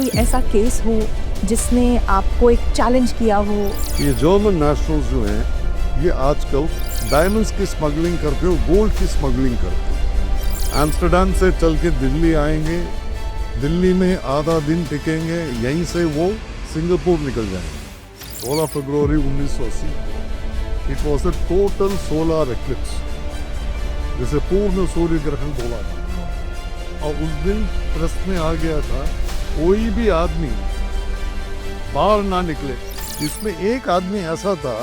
कोई ऐसा केस हो जिसने आपको एक चैलेंज किया हो? ये जर्मन नेशनल्स जो हैं ये आजकल डायमंड्स की स्मगलिंग करते हो, गोल्ड की स्मगलिंग करते हो। एम्स्टर्डम से चल के दिल्ली आएंगे, दिल्ली में आधा दिन टिकेंगे, यहीं से वो सिंगापुर निकल जाएंगे। 16 फरवरी 1980 it was a total solar eclipse, जिसे पूर्ण सूर्य ग्रहण बोला था। और उस दिन प्रेस में आ गया था कोई भी आदमी बाहर ना निकले। इसमें एक आदमी ऐसा था,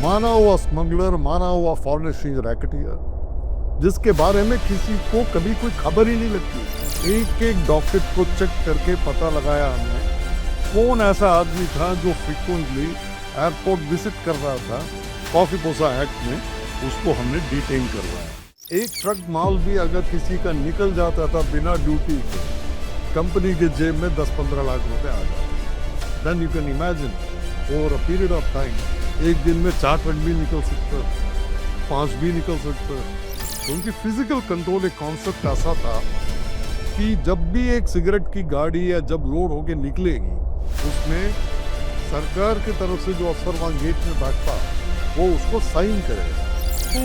माना हुआ स्मगलर, माना हुआ फॉरेन एक्सचेंज रैकेटियर, जिसके बारे में किसी को कभी कोई खबर ही नहीं लगती। एक एक डॉक्यूमेंट को चेक करके पता लगाया हमने कौन ऐसा आदमी था जो फ्रिक्वेंटली एयरपोर्ट विजिट कर रहा था। कॉफी पोसा एक्ट में उसको हमने डिटेन करवाया। एक ट्रक माल भी अगर किसी का निकल जाता था बिना ड्यूटी के, कंपनी के जेब में 10-15 लाख रुपए आ जाते। Then you can imagine over a period of time एक दिन में 4 ट्रक भी निकल सकता, 5 भी निकल सकता। तो उनकी फिजिकल कंट्रोल एक कॉन्सेप्ट ऐसा था कि जब भी एक सिगरेट की गाड़ी या जब लोड होके निकलेगी, उसमें सरकार की तरफ से जो अफसर वहाँ गेट में बैठता वो उसको साइन करेगा। तो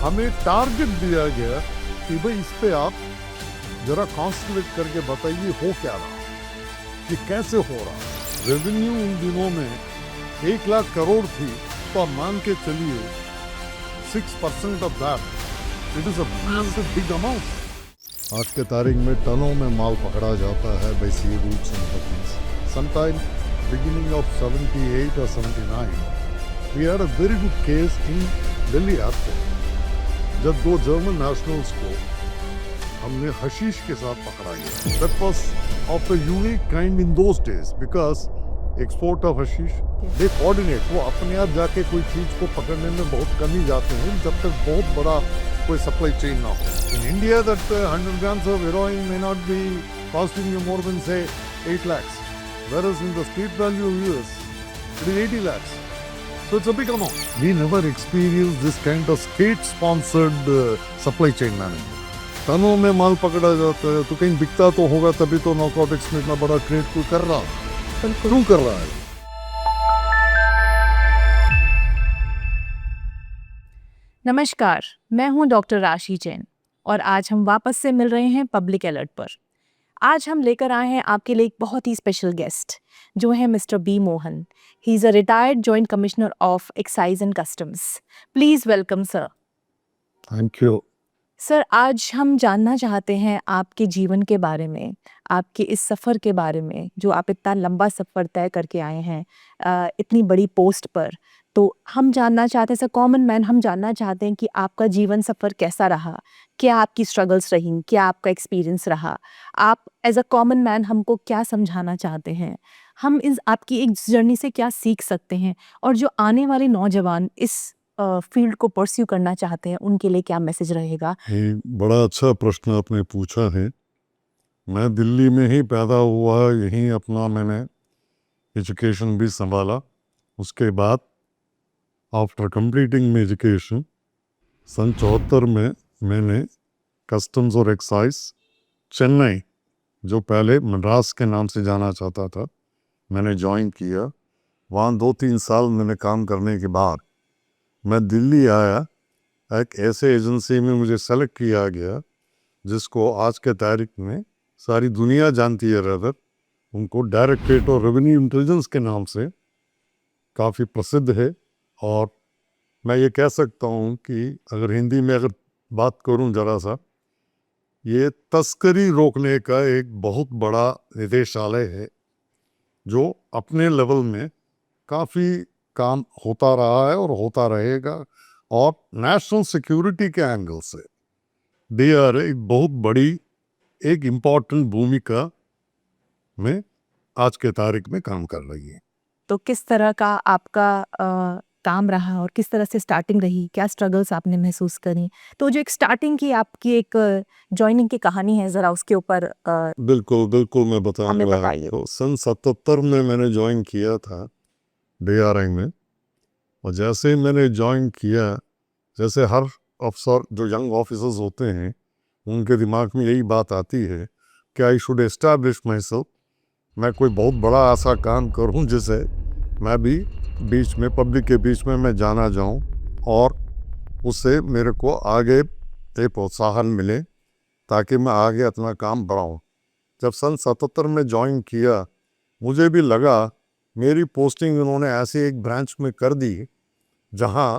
हमें टारगेट दिया गया कि भाई इस पे आप जरा कॉन्सेंट्रेट करके बताइए हो क्या रहा, कि कैसे हो रहा। रेवेन्यू उन दिनों में 1 लाख करोड़ थी, तो आप मान के चलिए 6% of that, it is a massive big amount. आज के तारीख में टनों में माल पकड़ा जाता है by sea routes and hotels. Sometime beginning of 78 or 79 we had a very good case in Delhi airport, जब 2 जर्मन नेशनल्स को हमने हशीश के साथ पकड़ा गया। That was of a unique kind in those days because export of hashish, they coordinate, वो अपने आप जाके कोई चीज को पकड़ने में बहुत कम ही जाते हैं जब तक बहुत बड़ा कोई सप्लाई चेन ना हो। In India that 100 grams of heroin may not be costing you more than say 8 lakhs, whereas in the street value of US it is 80 lakhs. So it's a big amount. We never experienced this kind of state-sponsored supply chain management. टनों में माल पकड़ा जाता है तो कहीं बिकता तो होगा, तभी तो नार्कोटिक्स में इतना बड़ा ट्रेड कोई कर रहा है। क्यों कर रहा है? नमस्कार, मैं हूं डॉक्टर राशि जैन और आज हम वापस से मिल रहे हैं पब्लिक अलर्ट पर। आज हम लेकर आए हैं आपके लिए एक बहुत ही स्पेशल गेस्ट, जो है mister B Mohan. He is a retired joint commissioner of excise and customs. Please welcome sir. Thank you. Sir, आज हम जानना चाहते हैं आपके जीवन के बारे में, आपके इस सफ़र के बारे में, जो आप इतना लंबा सफ़र तय करके आए हैं इतनी बड़ी पोस्ट पर। तो हम जानना चाहते हैं, एज अ कॉमन मैन हम जानना चाहते हैं कि आपका जीवन सफ़र कैसा रहा, क्या आपकी स्ट्रगल्स रहीं, क्या आपका एक्सपीरियंस रहा, आप एज अ कॉमन मैन हमको क्या समझाना चाहते हैं, हम इस आपकी एक जर्नी से क्या सीख सकते हैं, और जो आने वाले नौजवान इस फील्ड को परस्यू करना चाहते हैं उनके लिए क्या मैसेज रहेगा? ये बड़ा अच्छा प्रश्न आपने पूछा है। मैं दिल्ली में ही पैदा हुआ, यहीं अपना मैंने एजुकेशन भी संभाला। उसके बाद आफ्टर कंप्लीटिंग में एजुकेशन सन 74 में मैंने कस्टम्स और एक्साइज चेन्नई, जो पहले मद्रास के नाम से जाना चाहता था, मैंने ज्वाइन किया। वहाँ 2-3 साल मैंने काम करने के बाद मैं दिल्ली आया। एक ऐसे एजेंसी में मुझे सेलेक्ट किया गया जिसको आज के तारीख में सारी दुनिया जानती है। रदर उनको डायरेक्टरेट ऑफ रेवेन्यू इंटेलिजेंस के नाम से काफ़ी प्रसिद्ध है। और मैं ये कह सकता हूँ कि अगर हिंदी में अगर बात करूँ ज़रा सा, ये तस्करी रोकने का एक बहुत बड़ा निदेशालय है जो अपने लेवल में काफ़ी काम होता रहा है और होता रहेगा। और नेशनल सिक्योरिटी के एंगल से दे आर एक बहुत बड़ी एक इम्पॉर्टेंट भूमिका में आज के तारीख में काम कर रही है। तो किस तरह का आपका काम रहा और किस तरह से स्टार्टिंग रही, क्या स्ट्रगल्स आपने महसूस करी? तो जो एक स्टार्टिंग की आपकी एक जॉइनिंग की कहानी है, ज़रा उसके ऊपर बिल्कुल बिल्कुल मैं हमें बताऊंगा। बताइए। तो सन 77 में मैंने ज्वाइन किया था DRI में। और जैसे ही मैंने ज्वाइन किया, जैसे हर अफसर जो यंग ऑफिसर्स होते हैं उनके दिमाग में यही बात आती है कि I should establish my self मैं कोई बहुत बड़ा ऐसा काम करूं जिसे मैं भी बीच में पब्लिक के बीच में मैं जाना जाऊं और उससे मेरे को आगे एक प्रोत्साहन मिले ताकि मैं आगे अपना काम बढ़ाऊं। जब सन 77 में ज्वाइन किया मुझे भी लगा मेरी पोस्टिंग उन्होंने ऐसे एक ब्रांच में कर दी जहां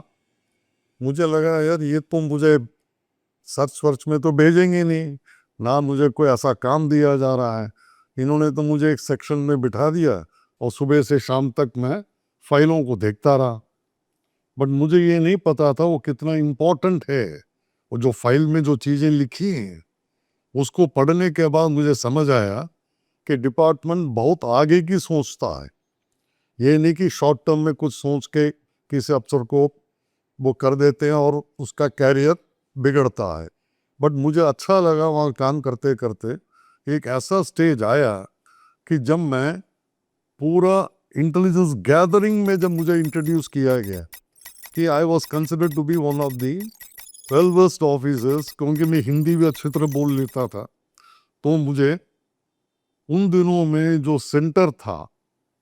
मुझे लगा यार ये तो मुझे सर्च वर्च में तो भेजेंगे नहीं, ना मुझे कोई ऐसा काम दिया जा रहा है। इन्होंने तो मुझे एक सेक्शन में बिठा दिया और सुबह से शाम तक मैं फाइलों को देखता रहा। बट मुझे ये नहीं पता था वो कितना इम्पोर्टेंट है। वो जो फाइल में जो चीज़ें लिखी हैं उसको पढ़ने के बाद मुझे समझ आया कि डिपार्टमेंट बहुत आगे की सोचता है। ये नहीं कि शॉर्ट टर्म में कुछ सोच के किसी अफसर को वो कर देते हैं और उसका कैरियर बिगड़ता है। बट मुझे अच्छा लगा वहाँ काम करते करते एक ऐसा स्टेज आया कि जब मैं पूरा इंटेलिजेंस गैदरिंग में जब मुझे इंट्रोड्यूस किया गया कि I was considered to be one of the well versed officers, क्योंकि मैं हिंदी भी अच्छी तरह बोल लेता था, तो मुझे उन दिनों में जो सेंटर था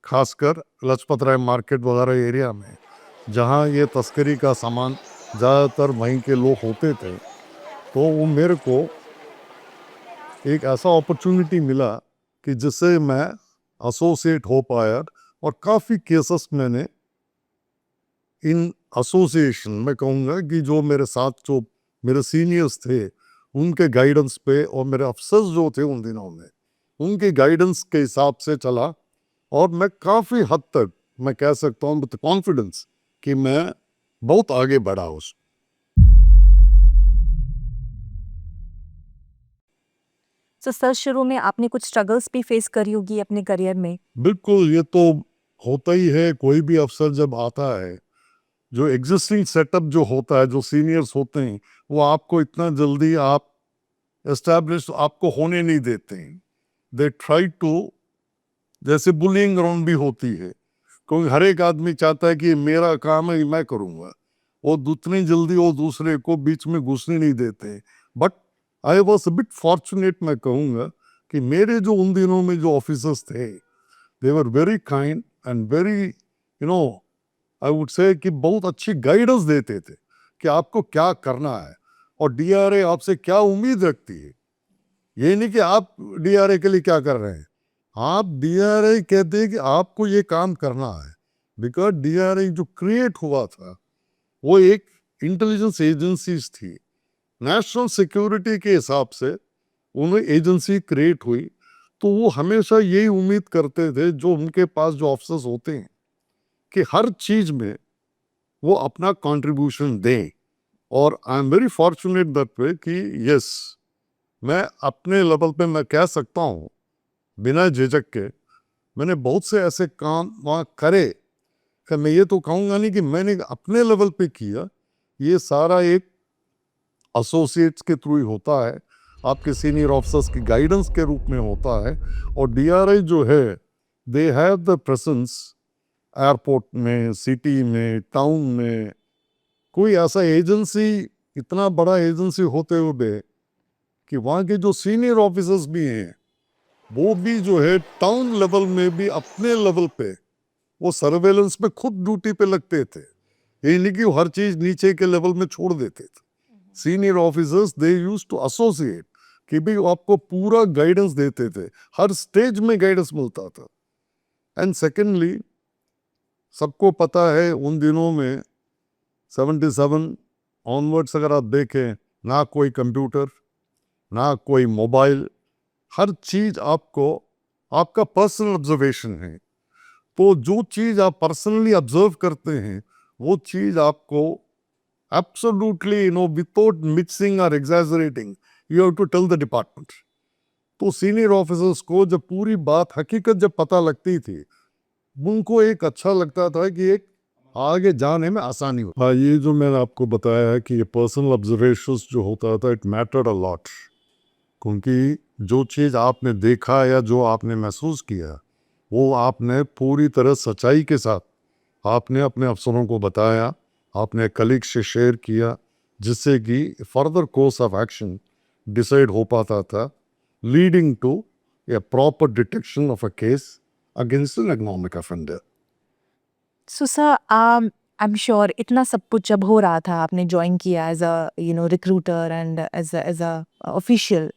खासकर लजपत राय मार्केट वगैरह एरिया में जहाँ ये तस्करी का सामान ज़्यादातर वहीं के लोग होते थे, तो वो मेरे को एक ऐसा अपॉर्चुनिटी मिला कि जिससे मैं एसोसिएट हो पाया और काफ़ी केसेस मैंने इन एसोसिएशन में कहूँगा कि जो मेरे साथ जो मेरे सीनियर्स थे उनके गाइडेंस पे और मेरे अफसर्स जो थे उन दिनों में उनके गाइडेंस के हिसाब से चला और मैं काफ़ी हद तक मैं कह सकता हूँ विद कॉन्फिडेंस कि मैं बहुत आगे बढ़ा उस। तो सर शुरू में आपने कुछ स्ट्रगल्स भी फेस करी होगी अपने करियर में। बिल्कुल, ये तो होता ही है। कोई भी अफसर जब आता है, जो एग्जिस्टिंग सेटअप जो होता है, जो सीनियर्स होते हैं, वो आपको इतना जल्दी आप एस्टैब्लिश आपको होने नहीं देते हैं। दे ट्राई टू, जैसे बुलिंग ग्राउंड भी होती है, क्योंकि हर एक आदमी चाहता है कि मेरा काम है मैं करूँगा। वो उतनी जल्दी वो दूसरे को बीच में घुसने नहीं देते। But I was a bit fortunate, मैं कहूँगा कि मेरे जो उन दिनों में जो ऑफिसर्स थे they were very kind and very I would say कि बहुत अच्छी गाइडेंस देते थे कि आपको क्या करना है और डीआरए आपसे क्या उम्मीद रखती है। ये नहीं कि आप डीआरए के लिए क्या कर रहे हैं, आप डीआरए कहते हैं कि आपको ये काम करना है। बिकॉज डीआरए जो क्रिएट हुआ था वो एक इंटेलिजेंस एजेंसीज थी, नेशनल सिक्योरिटी के हिसाब से उन्हें एजेंसी क्रिएट हुई, तो वो हमेशा यही उम्मीद करते थे जो उनके पास जो ऑफिसर्स होते हैं कि हर चीज में वो अपना कंट्रीब्यूशन दें। और I am very fortunate that वे कि यस, मैं अपने लेवल पे मैं कह सकता हूँ बिना झिझक के मैंने बहुत से ऐसे काम वहाँ करे कि मैं ये तो कहूँगा नहीं कि मैंने अपने लेवल पे किया, ये सारा एक एसोसिएट्स के थ्रू ही होता है, आपके सीनियर ऑफिसर्स की गाइडेंस के रूप में होता है। और डीआरआई जो है they have the presence airport में, सिटी में, टाउन में। कोई ऐसा एजेंसी, इतना बड़ा एजेंसी होते हुए कि वहाँ के जो सीनियर ऑफिसर्स भी हैं वो भी जो है टाउन लेवल में भी अपने लेवल पे वो सर्वेलेंस में खुद ड्यूटी पे लगते थे। ये नहीं कि वो हर चीज नीचे के लेवल में छोड़ देते थे। Senior officers they use to associate कि भी आपको पूरा गाइडेंस देते थे, हर स्टेज में गाइडेंस मिलता था। एंड सेकेंडली, सबको पता है उन दिनों में 77 ऑनवर्ड्स अगर आप देखें, ना कोई कंप्यूटर ना कोई मोबाइल, हर चीज आपको आपका पर्सनल ऑब्जर्वेशन है। तो जो चीज आप पर्सनली ऑब्जर्व करते हैं वो चीज आपको एब्सोल्युटली विदाउट मिक्सिंग और exaggerating you have to tell the department. तो सीनियर ऑफिसर्स को जब पूरी बात हकीकत जब पता लगती थी उनको एक अच्छा लगता था कि एक आगे जाने में आसानी हो। हाँ, ये जो मैंने आपको बताया है कि ये पर्सनल ऑब्जर्वेशंस जो होता था इट मैटर्ड अ लॉट, क्योंकि जो चीज़ आपने देखा या जो आपने महसूस किया वो आपने पूरी तरह सच्चाई के साथ आपने अपने अफसरों को बताया, आपने कलीग से शेयर किया, जिससे कि further course of action decide हो पाता था, leading to a proper detection of a case against an economic offender. So sir I am sure इतना सब कुछ जब हो रहा था आपने ज्वाइन किया as a recruiter and as a official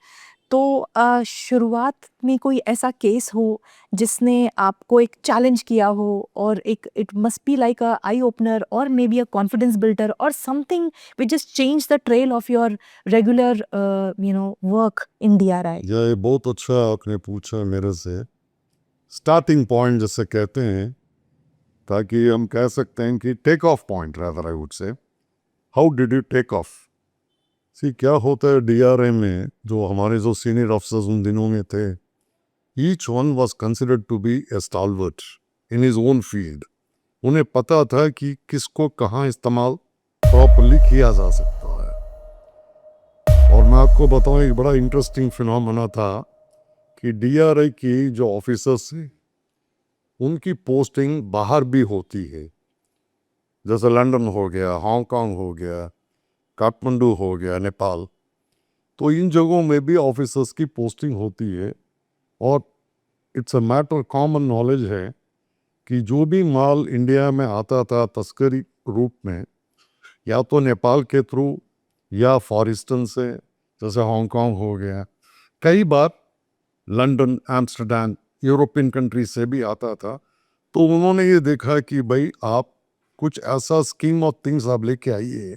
तो शुरुआत में कोई ऐसा केस हो जिसने आपको एक चैलेंज किया हो और एक it must be like a eye opener और may be a confidence builder और something which just change the trail of your regular work in DRI. ये बहुत अच्छा आपने पूछा मेरे से। स्टार्टिंग पॉइंट जिसे कहते हैं, ताकि हम कह सकते हैं कि take off point rather I would say, how did you take off. See क्या होता है DRI में, जो हमारे जो सीनियर ऑफिसर्स उन दिनों में थे, each one was considered to be a stalwart in his own field. उन्हें पता था कि किसको कहाँ इस्तेमाल प्रॉपरली किया जा सकता है। और मैं आपको बताऊं, एक बड़ा इंटरेस्टिंग फिनोमेना था कि DRI की जो ऑफिसर्स थे उनकी पोस्टिंग बाहर भी होती है, जैसे लंदन हो गया, हांगकांग हो गया, काठमांडू हो गया, नेपाल। तो इन जगहों में भी ऑफिसर्स की पोस्टिंग होती है। और it's a matter common knowledge है कि जो भी माल इंडिया में आता था तस्करी रूप में, या तो नेपाल के थ्रू या फॉर ईस्टर्न से, जैसे हांगकांग हो गया, कई बार लंदन, एम्स्टर्डम, यूरोपियन कंट्री से भी आता था। तो उन्होंने ये देखा कि भाई आप कुछ ऐसा स्कीम ऑफ थिंग्स आप लेके आइए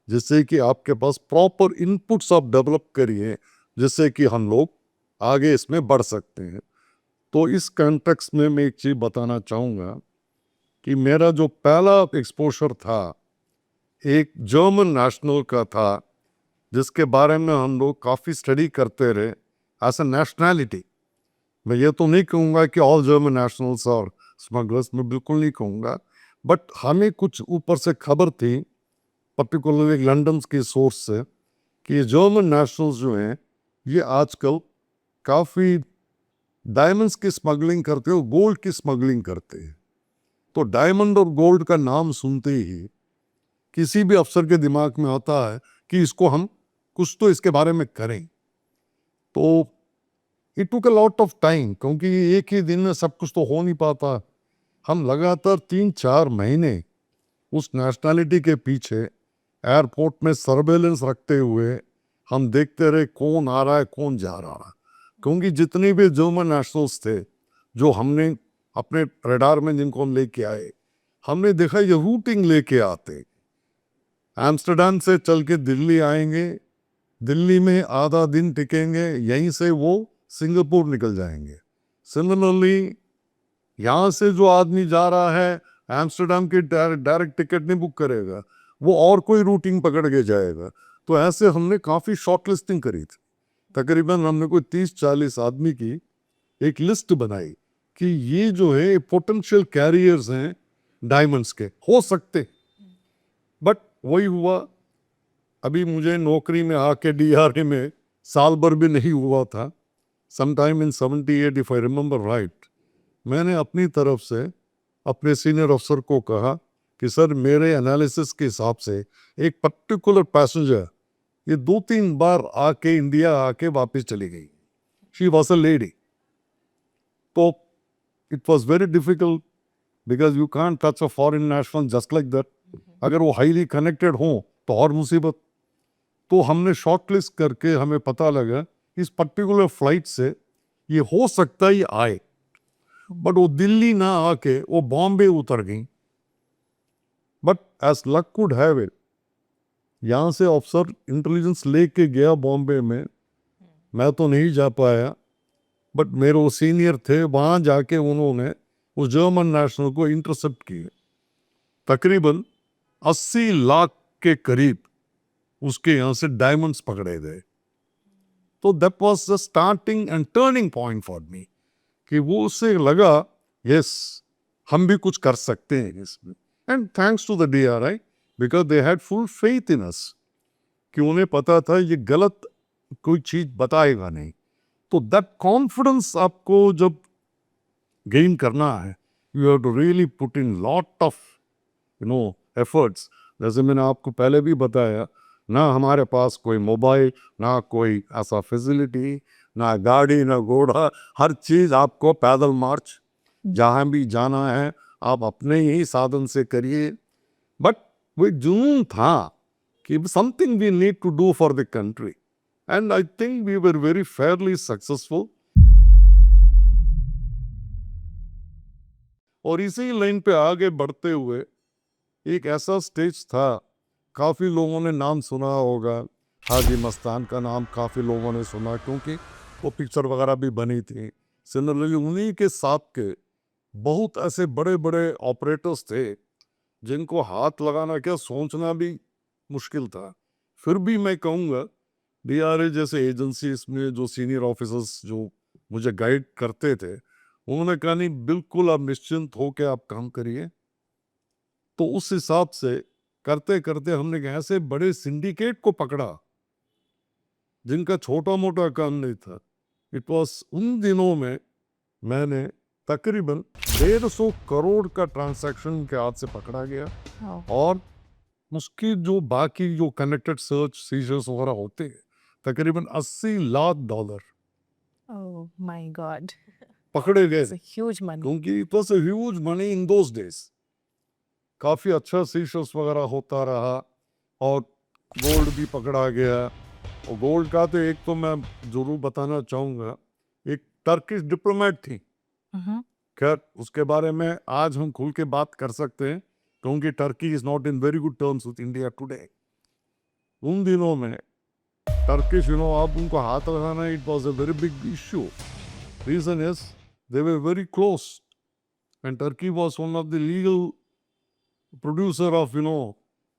जिससे कि आपके पास प्रॉपर इनपुट्स आप डेवलप करिए, जिससे कि हम लोग आगे इसमें बढ़ सकते हैं। तो इस कॉन्टेक्स्ट में मैं एक चीज़ बताना चाहूँगा कि मेरा जो पहला एक्सपोजर था एक जर्मन नेशनल का था, जिसके बारे में हम लोग काफ़ी स्टडी करते रहे एज अ नेशनैलिटी। मैं ये तो नहीं कहूँगा कि ऑल जर्मन नेशनल्स और स्मगलर्स, में बिल्कुल नहीं कहूँगा, बट हमें कुछ ऊपर से खबर थी, पर्टिकुलरली लंदन के सोर्स से, कि ये जर्मन नेशनल्स जो हैं ये आजकल काफ़ी डायमंड्स की स्मगलिंग करते हो, गोल्ड की स्मगलिंग करते हैं। तो डायमंड और गोल्ड का नाम सुनते ही किसी भी अफसर के दिमाग में आता है कि इसको हम कुछ तो इसके बारे में करें। तो it took a lot of time, क्योंकि एक ही दिन में सब कुछ तो हो नहीं पाता। हम लगातार 3-4 महीने उस नेशनैलिटी के पीछे एयरपोर्ट में सर्वेलेंस रखते हुए हम देखते रहे कौन आ रहा है कौन जा रहा है, क्योंकि जितने भी जर्मन नेशनल्स थे जो हमने अपने रडार में जिनको हम लेके आए, हमने देखा ये रूटिंग लेके आते। एम्स्टर्डम से चल के दिल्ली आएंगे, दिल्ली में आधा दिन टिकेंगे, यहीं से वो सिंगापुर निकल जाएंगे। सिमिलरली यहाँ से जो आदमी जा रहा है एम्स्टर्डम की डायरेक्ट टिकट नहीं बुक करेगा, वो और कोई रूटिंग पकड़ के जाएगा। तो ऐसे हमने काफ़ी शॉर्ट लिस्टिंग करी थी। तकरीबन हमने कोई 30-40 आदमी की एक लिस्ट बनाई कि ये जो है पोटेंशियल कैरियर्स हैं डायमंड्स के, हो सकते। बट वही हुआ, अभी मुझे नौकरी में आके DRI में साल भर भी नहीं हुआ था। Sometime in 78 if I remember right, मैंने अपनी तरफ से अपने सीनियर अफसर को कहा कि सर मेरे एनालिसिस के हिसाब से एक पर्टिकुलर पैसेंजर ये 2-3 बार आके इंडिया आके वापस चली गई। She was a lady. तो it was very difficult because you can't touch a foreign national just like that. अगर वो हाईली कनेक्टेड हो तो और मुसीबत। तो हमने शॉर्टलिस्ट करके हमें पता लगा इस पर्टिकुलर फ्लाइट से ये हो सकता ही आए, बट वो दिल्ली ना आके वो बॉम्बे उतर गई। But as luck could have it, यहाँ से ऑफिसर इंटेलिजेंस लेके गया बॉम्बे में, मैं तो नहीं जा पाया, बट मेरे वो सीनियर थे, वहाँ जाके उन्होंने उस जर्मन नेशनल को इंटरसेप्ट किए। तकरीबन 80 लाख के करीब उसके यहाँ से डायमंड्स पकड़े गए। तो that was the starting and turning point for me, कि वो उससे लगा यस हम भी कुछ कर सकते हैं इसमें। And thanks to the DRI because they had full faith in us, कि उन्हें पता था ये गलत कोई चीज बताएगा नहीं। तो दैट कॉन्फिडेंस आपको जब गेन करना है, you have to really put in lot of efforts. जैसे मैंने आपको पहले भी बताया ना हमारे पास कोई मोबाइल, ना कोई ऐसा फैसिलिटी, ना गाड़ी, ना घोड़ा, हर चीज़ आपको पैदल मार्च जहाँ भी जाना है आप अपने ही साधन से करिए। बट वो एक जुनून था कि something we need to do for the country and I think we were very fairly successful. और इसी लाइन पे आगे बढ़ते हुए एक ऐसा स्टेज था, काफ़ी लोगों ने नाम सुना होगा, हाजी मस्तान का नाम काफ़ी लोगों ने सुना क्योंकि वो पिक्चर वगैरह भी बनी थी। सिमिलरली उन्हीं के साथ के बहुत ऐसे बड़े बड़े ऑपरेटर्स थे जिनको हाथ लगाना क्या सोचना भी मुश्किल था। फिर भी मैं कहूँगा डीआरए जैसे एजेंसीज में जो सीनियर ऑफिसर्स जो मुझे गाइड करते थे, उन्होंने कहा नहीं बिल्कुल आप निश्चिंत हो के आप काम करिए। तो उस हिसाब से करते करते हमने एक ऐसे बड़े सिंडिकेट को पकड़ा जिनका छोटा मोटा काम नहीं था। इट वॉज उन दिनों में मैंने तकरीबन 150 करोड़ का ट्रांसैक्शन के हाथ से पकड़ा गया वाओ! और उसकी जो बाकी जो कनेक्टेड सर्च सीजर्स वगैरह होते हैं तकरीबन 80 lakh dollar oh my God! पकड़े गए इट्स अ ह्यूज मनी। क्योंकि it was a huge money in those days. काफ़ी अच्छा सीशल्स वगैरह होता रहा और गोल्ड भी पकड़ा गया। और गोल्ड का तो एक तो मैं ज़रूर बताना चाहूँगा, एक टर्किश डिप्लोमेट थी। हुँ, खैर उसके बारे में आज हम खुल के बात कर सकते हैं क्योंकि Turkey is not in very good terms with India today. उन दिनों में टर्किश आप उनको हाथ लगाना it was a very big issue. Reason is they were very close and Turkey was one of the legal producer of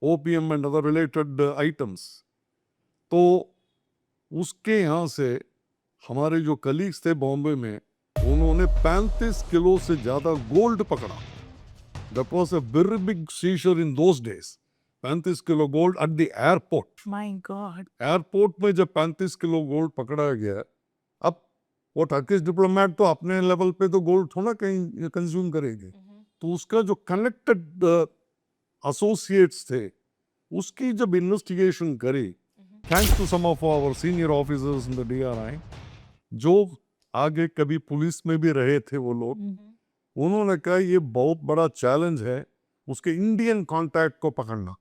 opium and other related items। तो उसके यहाँ से हमारे जो कलीग्स थे बॉम्बे में उन्होंने 35 किलो से ज़्यादा गोल्ड पकड़ा। That was a very big seizure in those days. 35 kilo gold at the airport. My god! Airport में जब 35 किलो गोल्ड पकड़ा गया, अब वो टर्किश डिप्लोमेट तो अपने लेवल पे तो गोल्ड थोड़ा कहीं कंज्यूम करेंगे, तो उसका जो कनेक्टेड एसोसिएट्स थे उसकी जब इन्वेस्टिगेशन करी thanks to some of our senior officers in the DRI जो आगे कभी पुलिस में भी रहे थे वो लोग, उन्होंने कहा ये बहुत बड़ा चैलेंज है उसके इंडियन कॉन्टैक्ट को पकड़ना।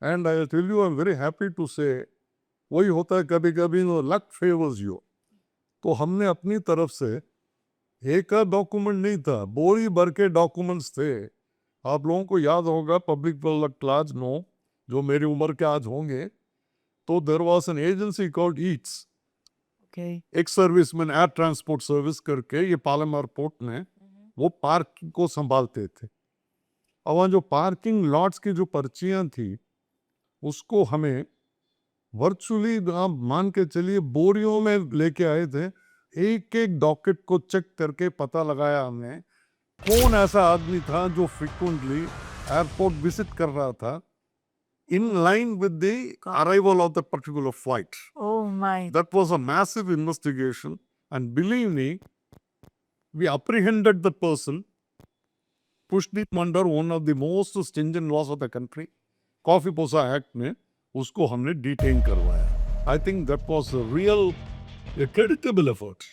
And I tell you I am very happy to say वही होता है कभी कभी नो लक फेवर्स यू। तो हमने अपनी तरफ से एक डॉक्यूमेंट नहीं था, बोरी भर के डॉक्यूमेंट्स थे। आप लोगों को याद होगा पब्लिक क्लास नो जो मेरी उम्र के आज होंगे, तो there was an agency called eats. Okay. एक सर्विसमैन एयर ट्रांसपोर्ट सर्विस करके ये पालम एयरपोर्ट में वो पार्किंग को संभालते थे। और वहाँ जो पार्किंग लॉट्स की जो पर्चियां थी उसको हमें वर्चुअली आप मान के चलिए बोरियों में लेके आए थे। एक एक डॉकेट को चेक करके पता लगाया हमने कौन ऐसा आदमी था जो फ्रिक्वेंटली एयरपोर्ट विजिट कर रहा था in line with the arrival of that particular flight. Oh my! That was a massive investigation, and believe me, we apprehended the person, pushed him under one of the most stringent laws of the country, coffee पोसा act में उसको हमने detain करवाया। I think that was a real, a creditable effort,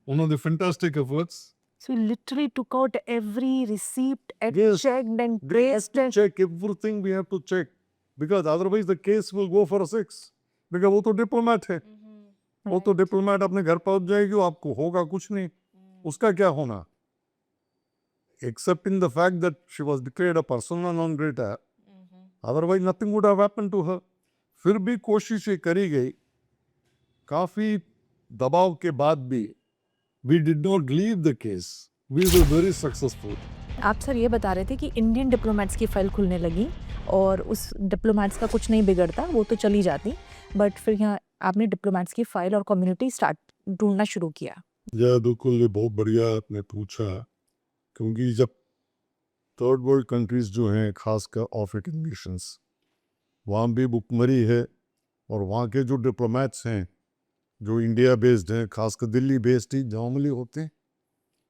one of the fantastic efforts. So you literally took out every receipt and Yes. checked and We have traced to and check everything, we have to check because otherwise the case will go for a 6 because वो तो diplomat है, वो तो diplomat अपने घर पहुंच जाएगी, आपको होगा कुछ नहीं, उसका क्या होना, except in the fact that she was declared a persona non grata, otherwise nothing would have happened to her। फिर भी कोशिश ये करी गई, काफी दबाव के बाद भी we did not leave the case, we were very successful। आप सर ये बता रहे थे कि इंडियन डिप्लोमेट्स की फाइल खुलने लगी और उस डिप्लोमेट्स का कुछ नहीं बिगड़ता, वो तो चली जाती, बट फिर यहाँ आपने डिप्लोमेट्स की फाइल और कम्युनिटी स्टार्ट ढूंढना शुरू किया। या बिल्कुल, ये बहुत बढ़िया आपने पूछा क्योंकि जब थर्ड वर्ल्ड कंट्रीज जो हैं खासकर अफ्रीकन नेशंस वहाँ भी भुखमरी है और वहाँ के जो डिप्लोमेट्स हैं जो इंडिया बेस्ड हैं, खासकर दिल्ली बेस्ड ही नॉर्मली होते हैं,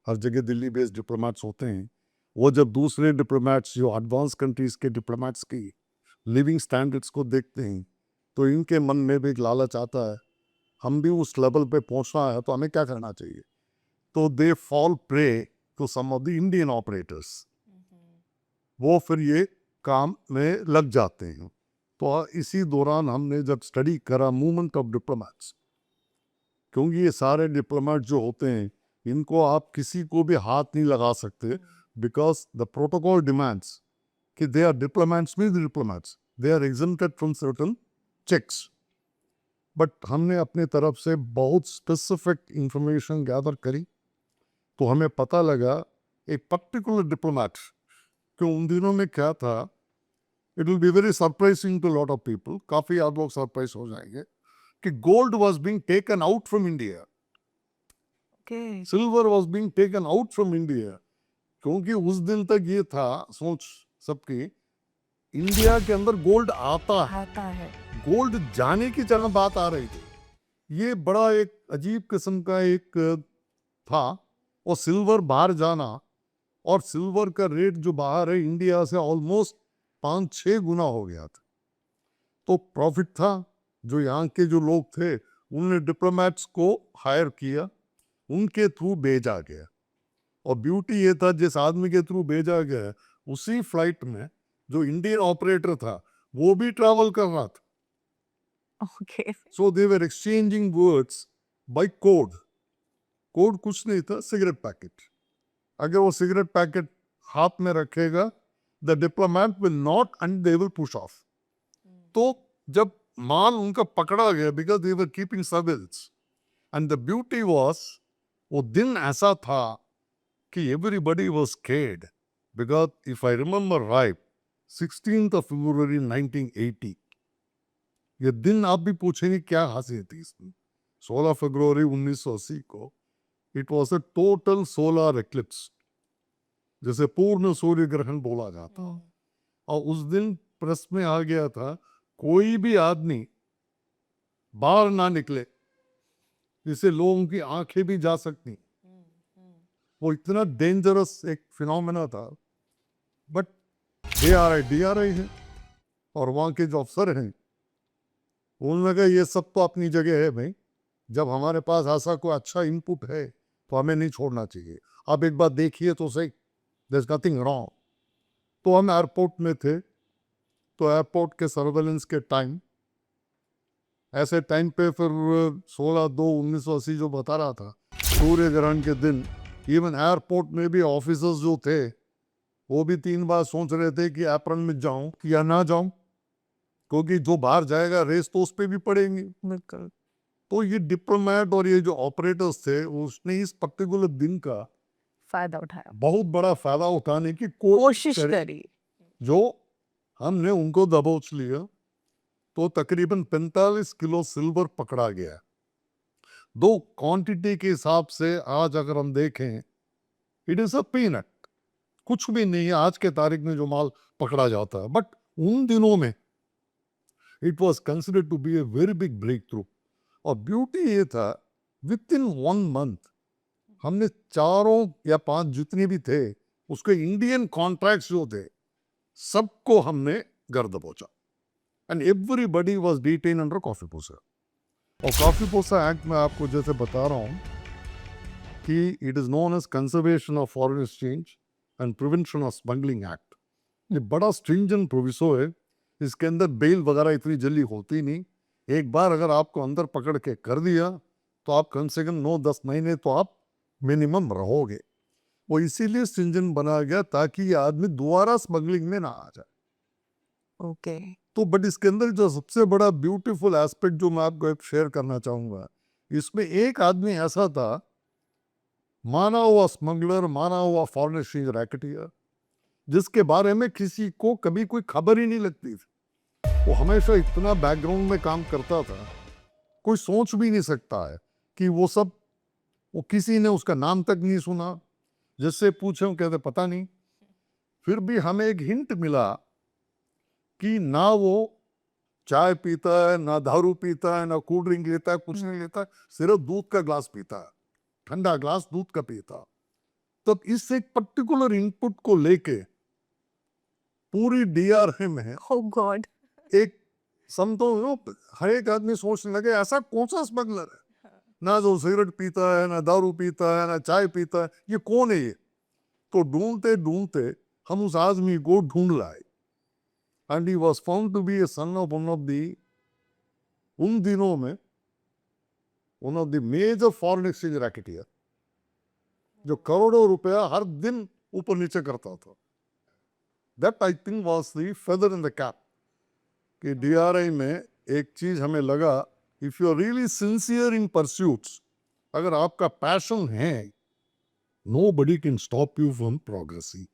हर जगह दिल्ली बेस्ड डिप्लोमेट्स होते हैं, वो जब दूसरे डिप्लोमेट्स जो एडवांस कंट्रीज के डिप्लोमेट्स की लिविंग स्टैंडर्ड्स को देखते हैं तो इनके मन में भी एक लालच आता है, हम भी उस लेवल पे पहुंचना है तो हमें क्या करना चाहिए। तो they fall prey to some of the Indian operators, वो फिर ये काम में लग जाते हैं। तो इसी दौरान हमने जब स्टडी करा मूवमेंट ऑफ डिप्लोमेट्स, क्योंकि ये सारे डिप्लोमेट जो होते हैं इनको आप किसी को भी हाथ नहीं लगा सकते, बिकॉज द प्रोटोकॉल डिमांड्स कि they are diplomats mean diplomats, they are exempted from certain checks. But हमने अपने तरफ से बहुत स्पेसिफिक इंफॉर्मेशन गैदर करी, तो हमें पता लगा एक पर्टिकुलर डिप्लोमेट, कि उन दिनों में क्या था, it will be very surprising to lot of people, काफ़ी आप लोग सरप्राइज हो जाएंगे, कि gold was being taken out from India, Okay. Silver was being taken out from India. क्योंकि उस दिन तक ये था सोच सबकी, इंडिया के अंदर गोल्ड आता है, आता है। गोल्ड जाने की जगह बात आ रही थी। ये बड़ा एक अजीब किस्म का एक था, और सिल्वर बाहर जाना, और सिल्वर का रेट जो बाहर है इंडिया से ऑलमोस्ट 5-6 गुना हो गया था। तो प्रॉफिट था, जो यहाँ के जो लोग थे उन्होंने डिप्लोमेट्स को हायर किया, उनके थ्रू भेजा गया। और ब्यूटी ये था, जिस आदमी के थ्रू भेजा गया उसी फ्लाइट में जो इंडियन ऑपरेटर था वो भी ट्रैवल कर रहा था। Okay. So they were exchanging words by code. Code कुछ नहीं था, सिगरेट पैकेट। अगर वो सिगरेट पैकेट हाथ में रखेगा, the diplomat will not and they will push of. तो जब माल उनका पकड़ा गया, because they were keeping surveillance, and the beauty was, वो दिन ऐसा था कि everybody was scared, because if I remember right 16th of February 1980, ये दिन आप भी पूछेंगे क्या खासियत थी इसमें। 16 फरवरी 1980 को it was a total solar eclipse, जैसे पूर्ण सूर्य ग्रहण बोला जाता। और उस दिन प्रेस में आ गया था, कोई भी आदमी बाहर ना निकले, जिससे लोगों की आंखें भी जा सकती। वो इतना डेंजरस एक फिनोमेना था। बट DRI है, और वहाँ के जो अफसर हैं उन्होंने कहा ये सब तो अपनी जगह है भाई, जब हमारे पास ऐसा कोई अच्छा इनपुट है तो हमें नहीं छोड़ना चाहिए, आप एक बार देखिए तो सही, देयर इज नथिंग रॉन्ग। तो हम एयरपोर्ट में थे, तो एयरपोर्ट के सर्वेलेंस के टाइम, ऐसे टाइम पे फिर 16/2/1980 जो बता रहा था, सूर्य ग्रहण के दिन, इवन एयरपोर्ट में भी ऑफिसर्स जो थे वो भी 3 बार सोच रहे थे कि एप्रन में जाऊं या ना जाऊं, क्योंकि जो बाहर जाएगा रेस तो उस पर भी पड़ेंगे। बिल्कुल। तो ये डिप्लोमेट और ये जो ऑपरेटर्स थे, उसने इस पर्टिकुलर दिन का फायदा उठाया, बहुत बड़ा फायदा उठाने की कोशिश करी। करी। जो हमने उनको दबोच लिया, तो तकरीबन 45 किलो सिल्वर पकड़ा गया। दो क्वांटिटी के हिसाब से आज अगर हम देखें, इट इज अ पीनट, कुछ भी नहीं है आज के तारीख में जो माल पकड़ा जाता है। बट उन दिनों में it was considered to be a very big breakthrough. और ब्यूटी ये था, विद इन 1 मंथ हमने 4 या 5 जितने भी थे उसके इंडियन कॉन्ट्रैक्ट्स जो थे सबको हमने घर दबोचा, and everybody was detain under COFEPOSA. और कॉफीपोसा एक्ट में आपको जैसे बता रहा हूं कि it is known as conservation of foreign exchange and prevention of smuggling act. ये बड़ा स्ट्रिंजेंट प्रोविसो है, इसके अंदर बेल वगैरह इतनी जल्दी होती नहीं। एक बार अगर आपको अंदर पकड़ के कर दिया तो आप कम से कम 9-10 महीने तो आप मिनिमम रहोगे। वो इसीलिए स्ट्रिंजेंट बनाया गया ताकि ये आदमी दोबारा स्मगलिंग में ना आ जाए। ओके। तो बट इसके अंदर जो सबसे बड़ा ब्यूटीफुल एस्पेक्ट जो मैं आपको एक शेयर करना चाहूंगा, इसमें एक आदमी ऐसा था, माना हुआ स्मगलर, माना हुआ फॉरेन एक्सचेंज रैकेटियर, जिसके बारे में किसी को कभी कोई खबर ही नहीं लगती थी। वो हमेशा इतना बैकग्राउंड में काम करता था, कोई सोच भी नहीं सकता है कि वो सब, वो किसी ने उसका नाम तक नहीं सुना। जिससे पूछे वो कहते पता नहीं। फिर भी हमें एक हिंट मिला कि ना वो चाय पीता है, ना दारू पीता है, ना कोल्ड ड्रिंक लेता है, कुछ नहीं लेता, सिर्फ दूध का ग्लास पीता है, ठंडा ग्लास दूध का पीता। तब इस एक पर्टिकुलर इनपुट को लेके पूरी DRI में Oh God. एक समतो हर एक आदमी सोचने लगे ऐसा कौन सा स्मगलर है, ना जो सिगरेट पीता है, ना दारू पीता है, ना चाय पीता है, ये कौन है ये? तो ढूंढते ढूंढते हम उस आदमी को ढूंढ लाए, and he was found to be a son of one of the, उन दिनों में one of the major foreign exchange racketeer, जो करोड़ों रुपया हर दिन ऊपर नीचे करता था. That I think was the feather in the cap कि डीआरआई में एक चीज हमें लगा, if you are really sincere in pursuits, अगर आपका पैशन है, nobody can stop you from progressing.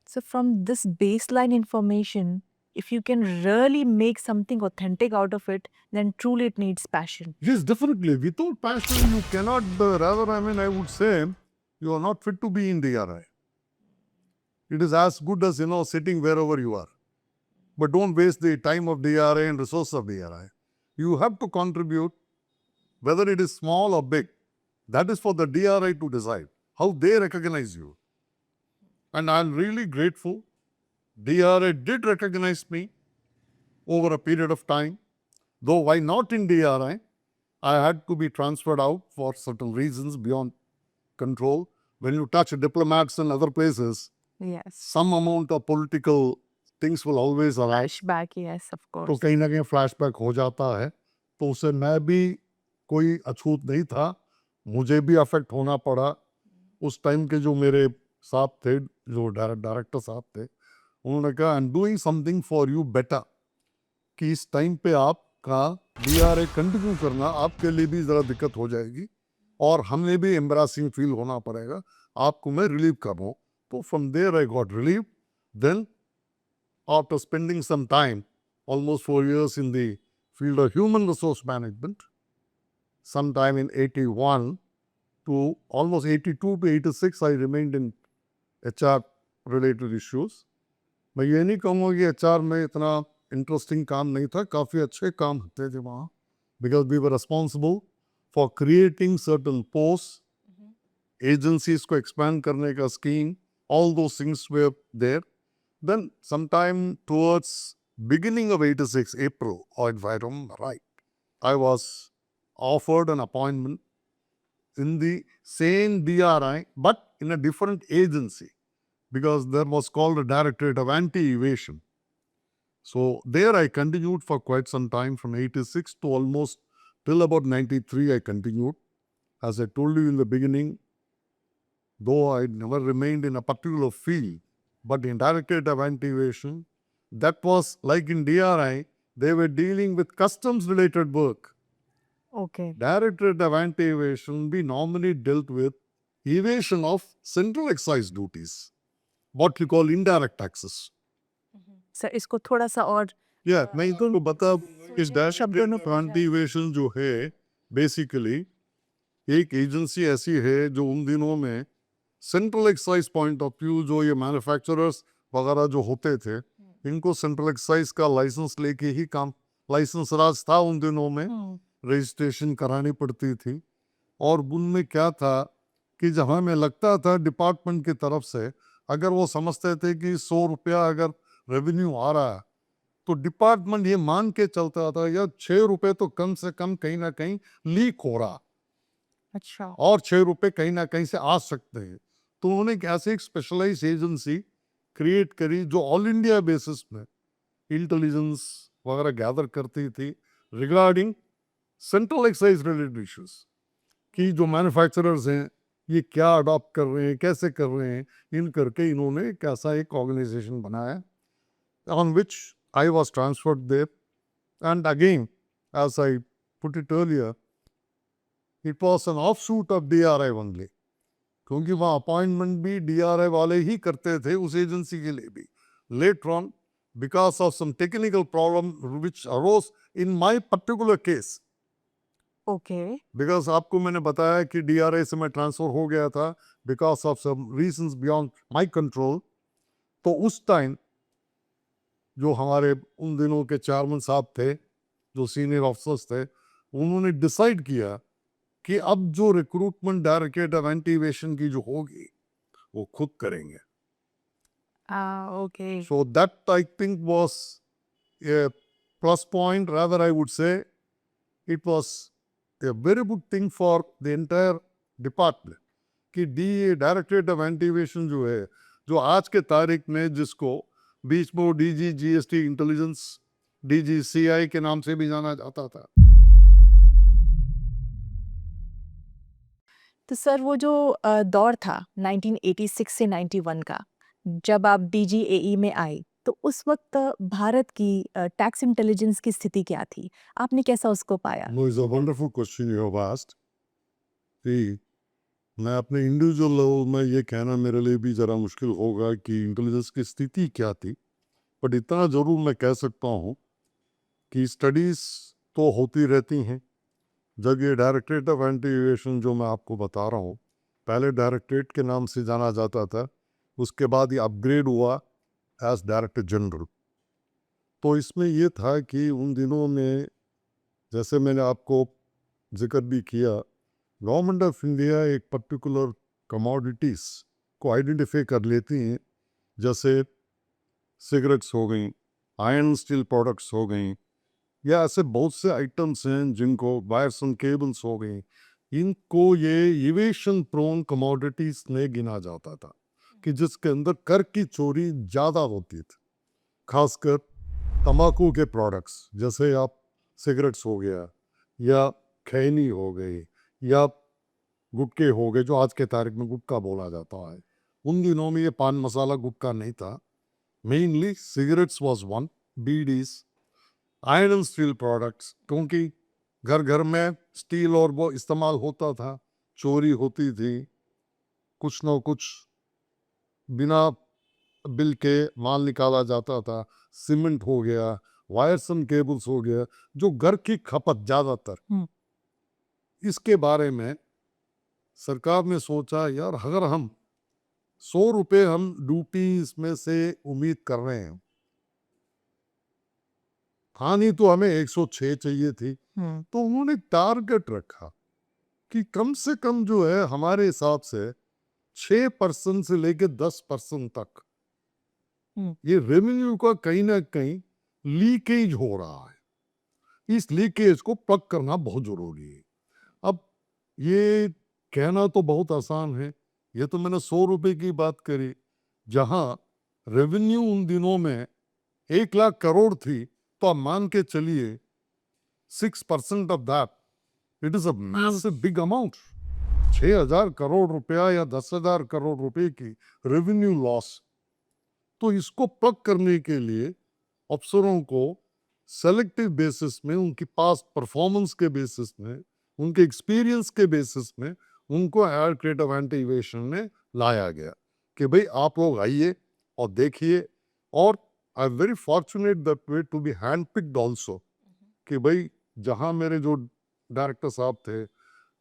So from this baseline information, if you can really make something authentic out of it, then truly it needs passion. Yes, definitely. Without passion, you cannot, rather, I would say, you are not fit to be in DRI. It is as good as, sitting wherever you are. But don't waste the time of DRI and resource of DRI. You have to contribute, whether it is small or big. That is for the DRI to decide how they recognize you. And I'm really grateful. DRI did recognize me over a period of time. Though why not in DRI, I had to be transferred out for certain reasons beyond control. When you touch diplomats and other places, Yes. some amount of political things will always arise. Flashback, yes, of तो course. कहीं ना कहीं flashback हो जाता है, तो उससे मैं भी कोई अछूत नहीं था, मुझे भी अफेक्ट होना पड़ा. उस टाइम के जो मेरे साहब थे, जो डायरेक्टर साहब थे, उन्होंने कहा I am doing something for you better, कि इस टाइम पे आपका डीआरए कंटिन्यू करना आपके लिए भी ज़रा दिक्कत हो जाएगी और हमें भी एम्बरासिंग फील होना पड़ेगा, आपको मैं रिलीव कर रहा हूँ. तो from there I got relieve. Then after spending some time, almost 4 years in the field of human resource management, sometime in 81 to almost 82 to 86, I remained in HR related issues. मैं ये नहीं कहूँगा कि HR में इतना interesting काम नहीं था, काफ़ी अच्छे काम होते थे वहाँ, because we were responsible for creating certain posts, agencies को expand करने का scheme, all those things were there. Then sometime towards beginning of 86 April, or if I remember right, I was offered an appointment in the same DRI but in a different agency, because there was called the Directorate of Anti-Evasion. So there I continued for quite some time, from 86 to almost till about 93 I continued. As I told you in the beginning, though I never remained in a particular field, but in Directorate of Anti-Evasion, that was like in DRI, they were dealing with customs related work. Okay. Directorate of Anti-Evasion, we normally dealt with evasion of central excise duties, what we call indirect taxes. Sir इसको थोड़ा सा और Yeah, मैं इनको बता, इस शब्दों में Directorate of Anti-Evasion जो है, बेसिकली एक एजेंसी ऐसी है जो उन दिनों में central excise point of view, जो ये मैन्युफैक्चरर्स वगैरह जो होते थे, इनको सेंट्रल एक्साइज का लाइसेंस लेके ही काम, लाइसेंस राज था उन दिनों में, रजिस्ट्रेशन करानी पड़ती थी. और उनमें क्या था कि जब हमें लगता था डिपार्टमेंट की तरफ से, अगर वो समझते थे कि 100 रुपया अगर रेवेन्यू आ रहा है, तो डिपार्टमेंट ये मान के चलता था या 6 रुपए तो कम से कम कहीं ना कहीं लीक हो रहा, अच्छा और 6 रुपए कहीं ना कहीं से आ सकते हैं. तो उन्होंने एक ऐसी एक स्पेशलाइज एजेंसी क्रिएट करी जो ऑल इंडिया बेसिस में इंटेलिजेंस वगैरह गैदर करती थी regarding central excise related issues, कि जो मैन्युफैक्चरर्स हैं ये क्या अडॉप्ट कर रहे हैं, कैसे कर रहे हैं, इन करके इन्होंने एक ऐसा एक ऑर्गेनाइजेशन बनाया, on which I was transferred there. And again, as I put it earlier, it was an offshoot of DRI only, क्योंकि वहाँ अपॉइंटमेंट भी DRI वाले ही करते थे उस एजेंसी के लिए भी. Later on, because of some technical problem which arose in my particular case, okay because आपको मैंने बताया कि DRI से मैं ट्रांसफर हो गया था because of some reasons beyond my control. तो उस टाइम जो हमारे उन दिनों के चेयरमैन साहब थे, जो सीनियर ऑफिसर्स थे, उन्होंने डिसाइड किया कि अब जो रिक्रूटमेंट डायरेक्टरेट ऑफ एंटी-इवेशन की जो होगी वो खुद करेंगे. Okay So that I think was a plus point, rather I would say it was a very good thing for the entire department कि डायरेक्टरेट ऑफ एंटीवेशन जो है, जो आज के तारीख में जिसको बीच में डीजी जीएसटी इंटेलिजेंस डीजीसीआई के नाम से भी जाना जाता था। तो सर वो जो दौर था 1986 से 91 का, जब आप डीजीएई में आए, तो उस वक्त भारत की टैक्स इंटेलिजेंस की स्थिति क्या थी? आपने कैसा उसको पाया? No, is a wonderful question you have asked. कि मैं अपने इंडिविजुअल लेवल में ये कहना मेरे लिए भी ज़रा मुश्किल होगा कि इंटेलिजेंस की स्थिति क्या थी, बट इतना ज़रूर मैं कह सकता हूँ कि स्टडीज़ तो होती रहती हैं। जब ये डायरेक्टरेट ऑफ एंटी एविएशन जो मैं आपको बता रहा हूँ, पहले डायरेक्टरेट के नाम से जाना जाता था, उसके बाद ये अपग्रेड हुआ एज डायरेक्टर जनरल। तो इसमें ये था कि उन दिनों में, जैसे मैंने आपको जिक्र भी किया, गवर्नमेंट ऑफ इंडिया एक पर्टिकुलर कमोडिटीज़ को आइडेंटिफाई कर लेती हैं, जैसे सिगरेट्स हो गई, आयरन स्टील प्रोडक्ट्स हो गई, या ऐसे बहुत से आइटम्स हैं जिनको वायर्स एंड केबल्स हो गई, इनको ये इवेशन प्रोन कमोडिटीज़ में गिना जाता था कि जिसके अंदर कर की चोरी ज़्यादा होती थी। खासकर तंबाकू के प्रोडक्ट्स, जैसे आप सिगरेट्स हो गया, या खैनी हो गई, या गुटके हो गए, जो आज के तारीख में गुटखा बोला जाता है। उन दिनों में ये पान मसाला गुटखा नहीं था, mainly cigarettes was one, bidis, iron and steel products, क्योंकि घर घर में स्टील और वो इस्तेमाल होता था, चोरी होती थी, कुछ ना कुछ बिना बिल के माल निकाला जाता था। सीमेंट हो गया, वायर्स एंड केबल्स हो गया, जो घर की खपत ज़्यादातर। इसके बारे में सरकार ने सोचा, यार अगर हम 100 रुपये हम ड्यूटी इसमें से उम्मीद कर रहे हैं, हानि तो हमें 106 चाहिए थी, तो उन्होंने टारगेट रखा कि कम से कम जो है हमारे हिसाब से 6% से लेकर 10% तक ये रेवेन्यू का कहीं ना कहीं लीकेज हो रहा है। इस लीकेज को प्लग करना बहुत जरूरी है। अब ये कहना तो बहुत आसान है, ये तो मैंने 100 रुपए की बात करी, जहां रेवेन्यू उन दिनों में 1 लाख करोड़ थी, तो आप मान के चलिए 6% of that, it is a massive big amount. 6,000 crore रुपया या 10,000 करोड़ रुपए की रेवेन्यू लॉस। तो इसको प्लग करने के लिए अफसरों को सेलेक्टिव बेसिस में, उनकी पास्ट परफॉर्मेंस के बेसिस में, उनके एक्सपीरियंस के बेसिस में उनको डायरेक्टरेट ऑफ एंटी इवेशन में लाया गया कि भाई आप लोग आइए और देखिए। और I am very fortunate that we to be hand picked also, कि भाई जहाँ मेरे जो डायरेक्टर साहब थे,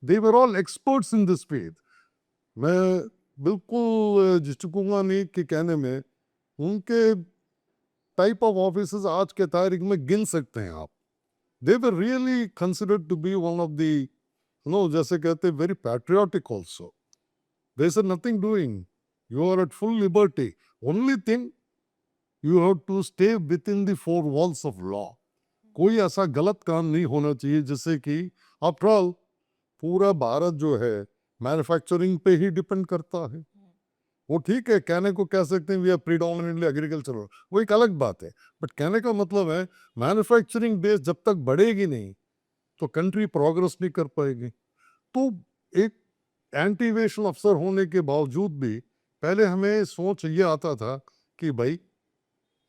they were all experts in this field. मैं बिल्कुल झिझकूंगा नहीं कि कहने में, उनके टाइप ऑफ ऑफिसर्स आज के तारीख में गिन सकते हैं आप। They were really considered to be one of the, no, जैसे कहते हैं, very patriotic also. There is nothing doing, you are at full liberty, only thing you have to stay with in the four walls of law. कोई ऐसा गलत काम नहीं होना चाहिए जिससे कि, आफ्टर ऑल पूरा भारत जो है मैन्युफैक्चरिंग पे ही डिपेंड करता है। वो ठीक है, कहने को कह सकते हैं वी आर प्रीडोमिनेटली एग्रीकल्चरल, वो एक अलग बात है, बट कहने का मतलब है मैन्युफैक्चरिंग बेस जब तक बढ़ेगी नहीं तो कंट्री प्रोग्रेस नहीं कर पाएगी। तो एक एंटी इवेशन अफसर होने के बावजूद भी पहले हमें सोच ये आता था कि भाई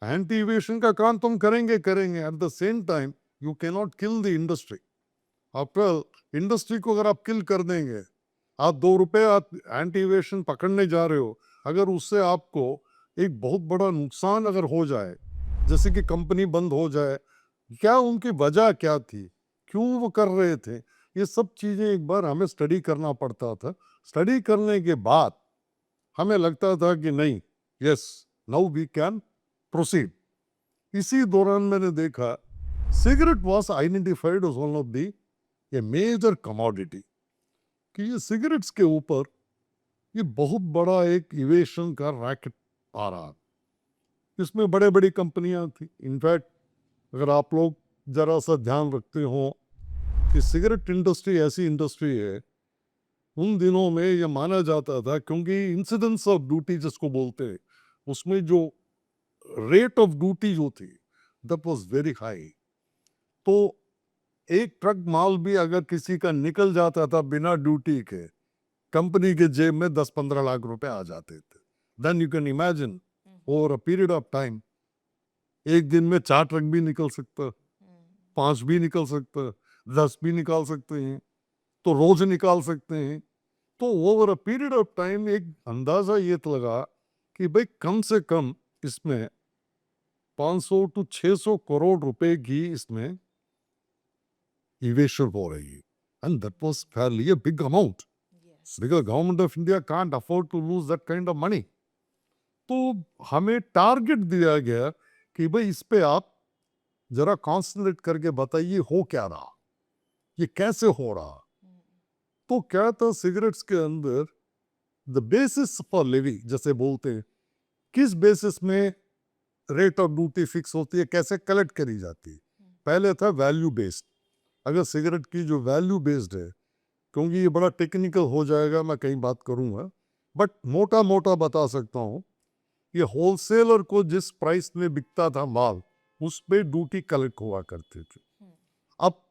एंटी इवेशन का काम तुम करेंगे करेंगे, at the same time you can not kill the industry. After industry को अगर आप किल कर देंगे, आप 2 रुपए आप एंटी इवेशन पकड़ने जा रहे हो, अगर उससे आपको एक बहुत बड़ा नुकसान अगर हो जाए, जैसे कि कंपनी बंद हो जाए, क्या उनकी वजह क्या थी, क्यों वो कर रहे थे, ये सब चीज़ें एक बार हमें स्टडी करना पड़ता था। स्टडी करने के बाद हमें लगता था कि नहीं, yes, now we can proceed. इसी दौरान मैंने देखा cigarette was identified as one of the a major commodity, कि ये सिगरेट्स के ऊपर ये बहुत बड़ा एक इवेशन का रैकेट आ रहा है। इसमें बड़े बड़ी कंपनियां थी। इनफैक्ट अगर आप लोग जरा सा ध्यान रखते हो कि सिगरेट इंडस्ट्री ऐसी इंडस्ट्री है, उन दिनों में ये माना जाता था, क्योंकि इंसिडेंस ऑफ ड्यूटी जिसको बोलते हैं, उसमें जो रेट ऑफ ड्यूटी जो थी दैट वाज वेरी हाई। तो एक ट्रक माल भी अगर किसी का निकल जाता था बिना ड्यूटी के, कंपनी के जेब में 10-15 लाख रुपए आ जाते थे। Then you can imagine over a period of time, एक दिन में 4 ट्रक भी निकल सकता, 5 भी निकल सकता, 10 भी निकाल सकते हैं, तो रोज निकाल सकते हैं। तो over a period of time एक अंदाजा ये तो लगा कि भाई कम से कम इसमें 500 टू 600 करोड़ रुपए की इसमें इवेशन हो रही है, and that was Fairlie a big amount because government of India can't afford to lose that kind of money. तो हमें टारगेट दिया गया कि भाई इस पे आप जरा कॉन्सेंट्रेट करके बताइए हो क्या रहा, ये कैसे हो रहा। तो क्या था सिगरेट्स के अंदर द बेसिस फॉर लिविंग जैसे बोलते हैं, किस बेसिस में रेट ऑफ ड्यूटी फिक्स होती है, कैसे कलेक्ट करी जाती है। पहले था वैल्यू बेस्ड। अगर सिगरेट की जो वैल्यू बेस्ड है, क्योंकि ये बड़ा टेक्निकल हो जाएगा, मैं कहीं बात करूंगा, बट मोटा मोटा बता सकता हूँ, ये होलसेलर को जिस प्राइस में बिकता था माल, उस पे ड्यूटी कलेक्ट हुआ करते थे। अब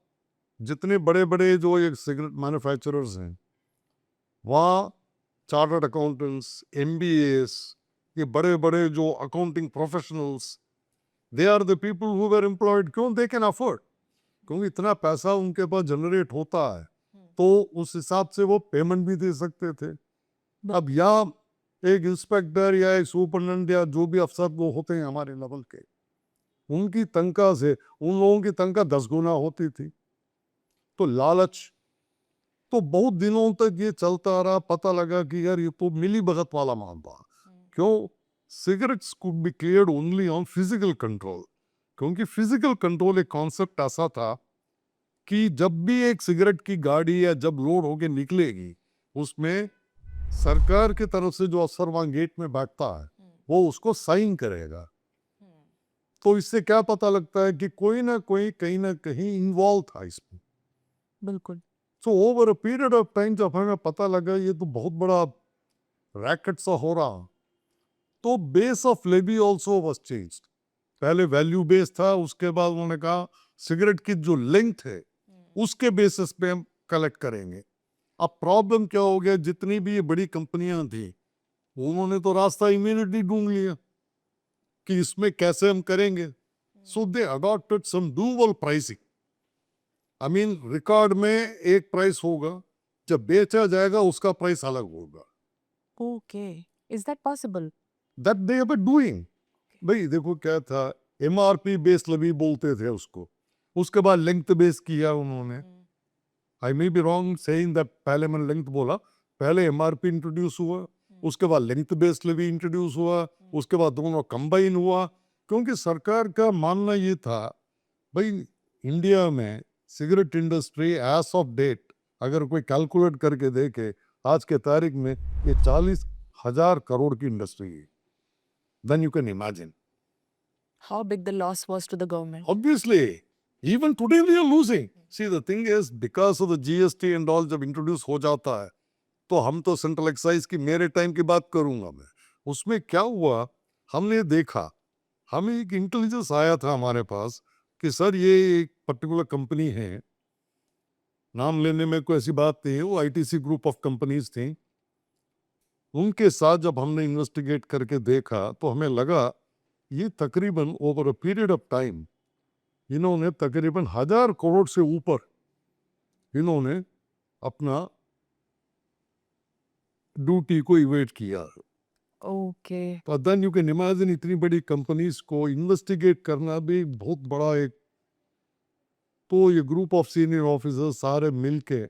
जितने बड़े बड़े जो ये सिगरेट मैन्युफैक्चरर्स हैं, वहाँ चार्टर्ड अकाउंटेंट्स, एमबीएस, ये बड़े बड़े जो accounting professionals, they are the people who were employed. क्यों? दे कैन अफोर्ड, क्योंकि इतना पैसा उनके पास जनरेट होता है, तो उस हिसाब से वो पेमेंट भी दे सकते थे। अब या एक इंस्पेक्टर या एक सुपरडेंट या जो भी अफसर वो होते हैं हमारे लेवल के, उनकी तनख्वाह से उन लोगों की तनख्वाह 10 गुना होती थी। तो लालच, तो बहुत दिनों तक ये चलता रहा। पता लगा कि यार ये तो मिली भगत वाला मामला। क्यों? Cigarettes could be cleared only on physical control, क्योंकि फिजिकल कंट्रोल एक कॉन्सेप्ट ऐसा था कि जब भी एक सिगरेट की गाड़ी या जब लोड होके निकलेगी, उसमें सरकार की तरफ से जो अफसर वहां गेट में बैठता है, वो उसको साइन करेगा। तो इससे क्या पता लगता है कि कोई ना कोई कहीं ना कहीं इन्वॉल्व था इसमें। बिल्कुल। So over a period of time जब हमें पता लगा ये तो बहुत बड़ा रैकेट सा हो रहा, तो base of levy also was changed. पहले वैल्यू बेस था, उसके बाद उन्होंने कहा सिगरेट की जो लेंथ है उसके बेसिस पे हम कलेक्ट करेंगे। अब प्रॉब्लम क्या हो गया, जितनी भी ये बड़ी कंपनियां थी, उन्होंने तो रास्ता इमीडिएटली ढूंढ लिया कि इसमें कैसे हम करेंगे। So they adopted some dual pricing. I mean record में एक प्राइस होगा, जब बेचा जाएगा उसका प्राइस अलग होगा। Okay, is that possible? That they were doing. भाई देखो क्या था, एमआरपी बेस्ड लेवी बोलते थे उसको, उसके बाद लेंथ बेस किया उन्होंने। I may be wrong saying that, पहले मैंने लेंथ बोला, पहले एमआरपी इंट्रोड्यूस हुआ, उसके बाद लेंथ बेस्ड लेवी इंट्रोड्यूस हुआ, उसके बाद दोनों कंबाइन हुआ। क्योंकि सरकार का मानना ये था, भाई इंडिया में cigarette industry as of date अगर कोई कैलकुलेट करके देखे, आज के तारीख में ये 40,000 करोड़ की इंडस्ट्री है। Then you can imagine How big the loss was to the government? obviously even today we are losing. See the thing is because of the GST and all जब इंट्रोड्यूस हो जाता है, तो हम तो सेंट्रल एक्साइज की, मेरे time की बात करूंगा मैं, उसमें क्या हुआ, हमने देखा, हमें एक इंटेलिजेंस आया था हमारे पास कि सर ये एक पर्टिकुलर कंपनी है, नाम लेने में कोई ऐसी बात नहीं है, वो आईटीसी ग्रुप ऑफ कंपनीज थी। उनके साथ जब हमने इन्वेस्टिगेट करके देखा तो हमें लगा ये तकरीबन over a period of time इन्होंने तकरीबन 1,000 करोड़ से ऊपर इन्होंने अपना ड्यूटी को इवेट किया। ओके। तो देन यू कैन इमेजिन इतनी बड़ी कंपनीज को इन्वेस्टिगेट करना भी बहुत बड़ा एक, तो ये ग्रुप ऑफ सीनियर ऑफिसर्स सारे मिलके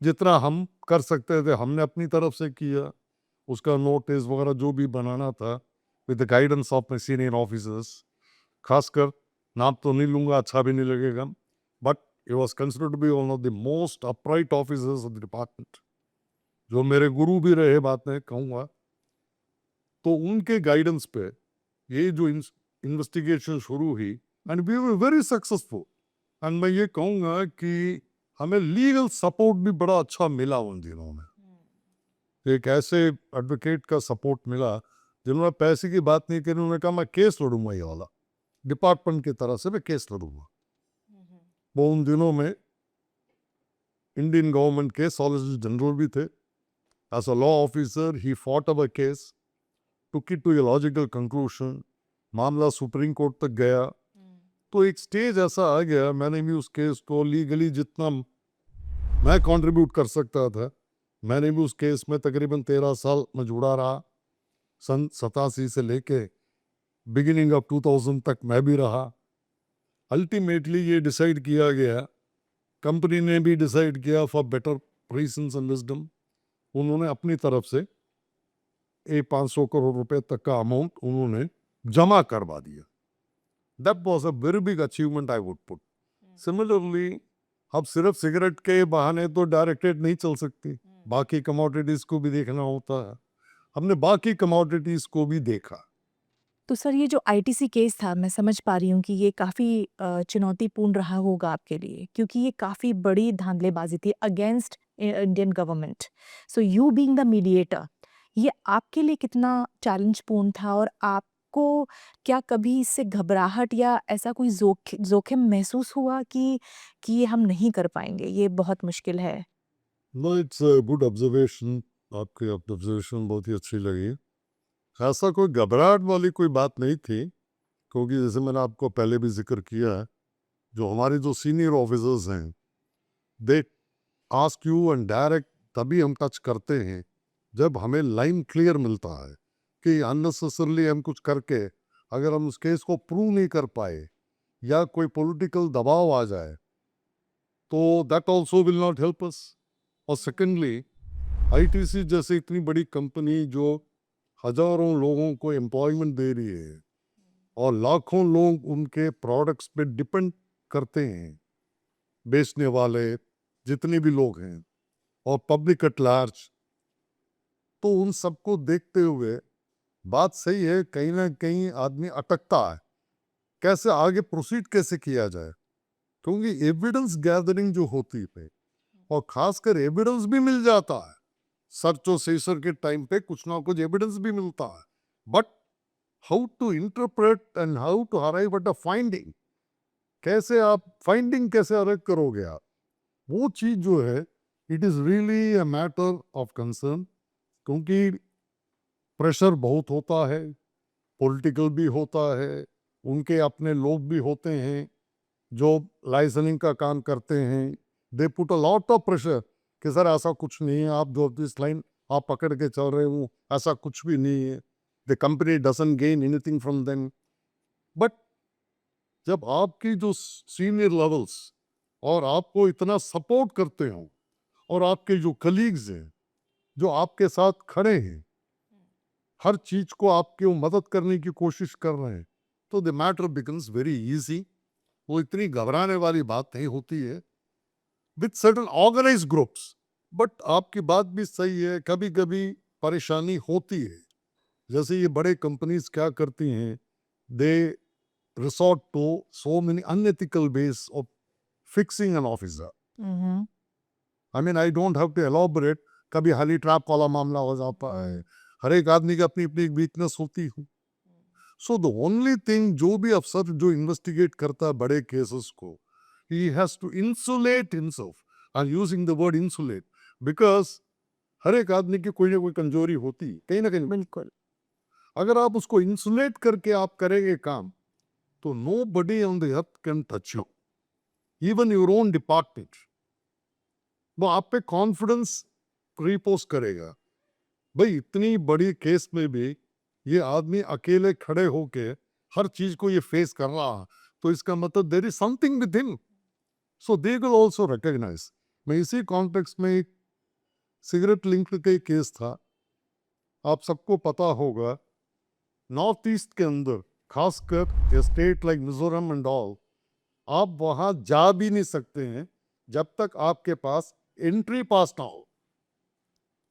जितना हम कर सकते थे हमने अपनी तरफ से किया, उसका नोटिस वगैरह जो भी बनाना था with the guidance of my senior officers. खासकर नाम तो नहीं लूंगा, अच्छा भी नहीं लगेगा, but he was considered to be one of the most upright officers of the department, जो मेरे गुरु भी रहे, बात में कहूँगा। तो उनके गाइडेंस पे ये जो इन्वेस्टिगेशन शुरू हुई, and we were very successful. And मैं ये कहूँगा कि हमें लीगल सपोर्ट भी बड़ा अच्छा मिला उन दिनों में। एक ऐसे एडवोकेट का सपोर्ट मिला जिन्होंने पैसे की बात नहीं करी, उन्होंने कहा मैं केस लड़ूंगा, ये वाला डिपार्टमेंट की तरह से मैं केस लड़ूंगा। वो उन दिनों में इंडियन गवर्नमेंट के सॉलिसिटर जनरल भी थे। As a law officer he fought our case, took it to a logical conclusion, मामला सुप्रीम कोर्ट तक गया। तो एक स्टेज ऐसा आ गया, मैंने भी उस केस को लीगली जितना मैं कंट्रीब्यूट कर सकता था, मैंने भी उस केस में तकरीबन 13 साल में जुड़ा रहा। सन 87 से लेके बिगिनिंग ऑफ 2000 तक मैं भी रहा। अल्टीमेटली ये डिसाइड किया गया, कंपनी ने भी डिसाइड किया for better reasons and wisdom, उन्होंने अपनी तरफ से 500 करोड़ रुपए तक का अमाउंट उन्होंने जमा करवा दिया। That was a very big achievement I would put. Similarly अब सिर्फ सिगरेट के बहाने तो डायरेक्टेड नहीं चल सकती, बाकी कमोडिटीज को भी देखना होता है। हमने बाकी कमोडिटीज को भी देखा। तो सर ये जो आईटीसी केस था, मैं समझ पा रही हूँ कि ये काफ़ी चुनौतीपूर्ण रहा होगा आपके लिए, क्योंकि ये काफ़ी बड़ी धांधलेबाजी थी against Indian government. So you being the mediator, ये आपके लिए कितना चैलेंजपूर्ण था, और आपको क्या कभी इससे घबराहट या ऐसा कोई जोखिम महसूस हुआ कि ये हम नहीं कर पाएंगे, ये बहुत मुश्किल है? No, it's a good observation, आपकी ऑब्जर्वेशन बहुत ही अच्छी लगी। ऐसा कोई घबराहट वाली कोई बात नहीं थी, क्योंकि जैसे मैंने आपको पहले भी जिक्र किया है, जो हमारे जो सीनियर ऑफिसर्स हैं they ask you and direct तभी हम टच करते हैं जब हमें लाइन क्लियर मिलता है कि अननेसेसरली हम कुछ करके अगर हम उस केस को प्रूव नहीं कर पाए या कोई पॉलिटिकल दबाव आ जाए तो that also will not help us. और सेकेंडली आईटीसी जैसे इतनी बड़ी कंपनी जो हजारों लोगों को एम्प्लॉयमेंट दे रही है और लाखों लोग उनके प्रोडक्ट्स पे डिपेंड करते हैं, बेचने वाले जितने भी लोग हैं और पब्लिक एट लार्ज, तो उन सबको देखते हुए बात सही है, कहीं ना कहीं आदमी अटकता है कैसे आगे प्रोसीड कैसे किया जाए। क्योंकि एविडेंस गैदरिंग जो होती है और खासकर एविडेंस भी मिल जाता है, सर्च और सेसर के टाइम पे कुछ ना कुछ एविडेंस भी मिलता है, but how to interpret and how to arrive at a finding, कैसे आप फाइंडिंग कैसे अरेज करोगे आप, वो चीज जो है it is really a matter of concern. क्योंकि प्रेशर बहुत होता है, पॉलिटिकल भी होता है, उनके अपने लोग भी होते हैं जो लाइसेंसिंग का काम करते हैं, they put a lot of pressure कि सर ऐसा कुछ नहीं है, आप जो इस लाइन आप पकड़ के चल रहे हो ऐसा कुछ भी नहीं है, the company doesn't gain anything from them. But जब आपकी जो सीनियर लेवल्स और आपको इतना सपोर्ट करते हो और आपके जो कलीग्स हैं जो आपके साथ खड़े हैं, हर चीज को आपकी मदद करने की कोशिश कर रहे हैं, तो the matter becomes very easy. वो इतनी घबराने वाली बात नहीं होती है विद सर्टन ऑर्गेनाइज ग्रुप्स। बट आपकी बात भी सही है, कभी कभी परेशानी होती है। जैसे ये बड़े कंपनीज क्या करती हैं, they resort to so many unethical ways of fixing an officer. Hmm. I mean I don't have to elaborate, कभी हनी ट्रैप वाला मामला हो जाता है, हर एक आदमी की अपनी अपनी वीकनेस होती है। सो द ओनली थिंग, जो भी अफसर जो इन्वेस्टिगेट करता है बड़े केसेस को, he has to insulate himself. I'm using the word insulate because हर एक आदमी की कोई ना कोई कमजोरी होती है कहीं ना कहीं। बिल्कुल। अगर आप उसको इंसुलेट करके आप करेंगे काम, तो nobody on the earth can touch you, even your own department. वो आप पे कॉन्फिडेंस रिपोज करेगा। भाई इतनी बड़ी केस में भी ये आदमी अकेले खड़े होके हर चीज को ये फेस कर रहा है, तो इसका मतलब there is something with him, so they will also recognise. मैं इसी कॉन्टेक्स्ट में एक सिगरेट लिंक का एक केस था, आप सबको पता होगा, नॉर्थ ईस्ट के अंदर खासकर state like Mizoram and all, आप वहां जा भी नहीं सकते हैं जब तक आपके पास एंट्री पास ना हो।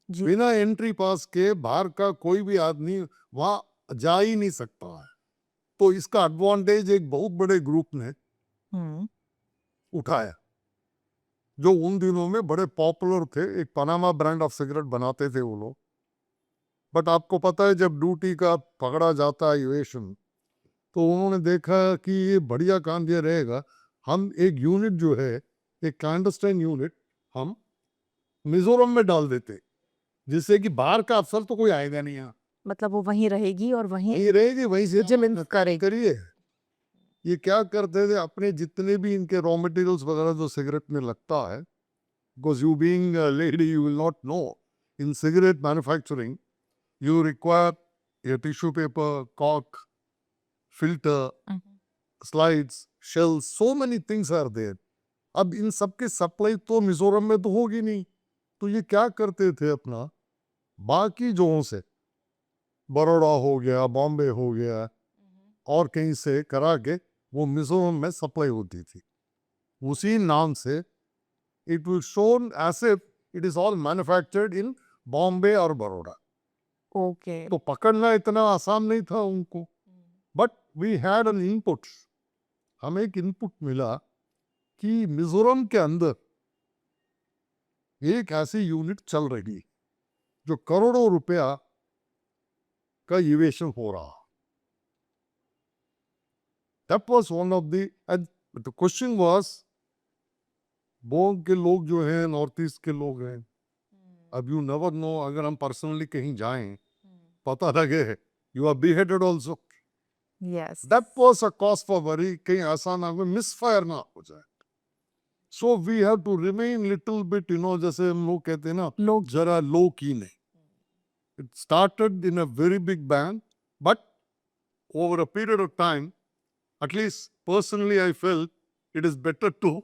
जी। बिना एंट्री पास के बाहर का कोई भी आदमी वहां जा ही नहीं सकता है। तो इसका एडवांटेज एक बहुत बड़े ग्रुप ने हम्म उठाया, जो उन दिनों में बड़े पॉपुलर थे। एक पनामा ब्रांड ऑफ सिगरेट बनाते थे वो लोग। बट आपको पता है, जब ड्यूटी का पकड़ा जाता है एविएशन, तो उन्होंने देखा कि ये बढ़िया काम ये रहेगा, हम एक यूनिट जो है, एक क्लैंडस्टाइन यूनिट हम मिजोरम में डाल देते, जिससे कि बाहर का अफसर तो कोई आएगा नहीं यहाँ, मतलब वो वहीं रहेगी और वहीं यही रहेगी, वहीं से विजिलेंस करेगी। करिए। ये क्या करते थे, अपने जितने भी इनके रॉ मटेरियल्स वगैरह जो सिगरेट में लगता है, because you being a lady you will not know, in cigarette manufacturing you require a tissue paper, cork, filter, slides, shells, so many things are there. अब इन सब की सप्लाई तो मिजोरम में तो होगी नहीं, तो ये क्या करते थे, अपना बाकी जगहों से, बड़ौदा हो गया, बॉम्बे हो गया, और कहीं से करा के वो मिजोरम में सप्लाई होती थी। उसी नाम से it will shown as if it is all manufactured in Bombay और बड़ौदा। ओके तो पकड़ना इतना आसान नहीं था उनको, but we had an input. हमें एक इनपुट मिला कि मिजोरम के अंदर एक ऐसी यूनिट चल रही जो करोड़ों रुपया का इवेशन हो रहा। That was one of the, and the question was, Bong के लोग जो हैं, नॉर्थ ईस्ट के लोग हैं, अब यू नेवर नो, अगर हम पर्सनली कहीं जाएं, पता लगे you are beheaded also. Yes That was a cause for worry, कहीं ऐसा ना हो, मिसफायर ना हो जाए। So we have to remain little bit, जैसे हम लोग कहते हैं ना, लोग जरा low key नहीं। It started in a very big bang, but over a period of time, at least personally I felt it is better to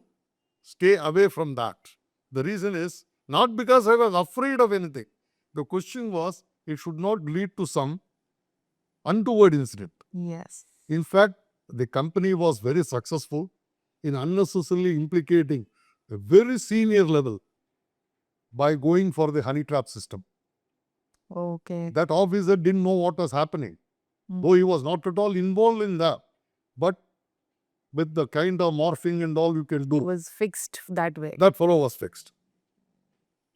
stay away from that. The reason is not because I was afraid of anything. The question was, it should not lead to some untoward incident. Yes In fact, the company was very successful in unnecessarily implicating a very senior level by going for the honey trap system. Okay That officer didn't know what was happening, Hmm. though he was not at all involved in that. But with the kind of morphing and all you can do, was fixed that way. that fellow was fixed.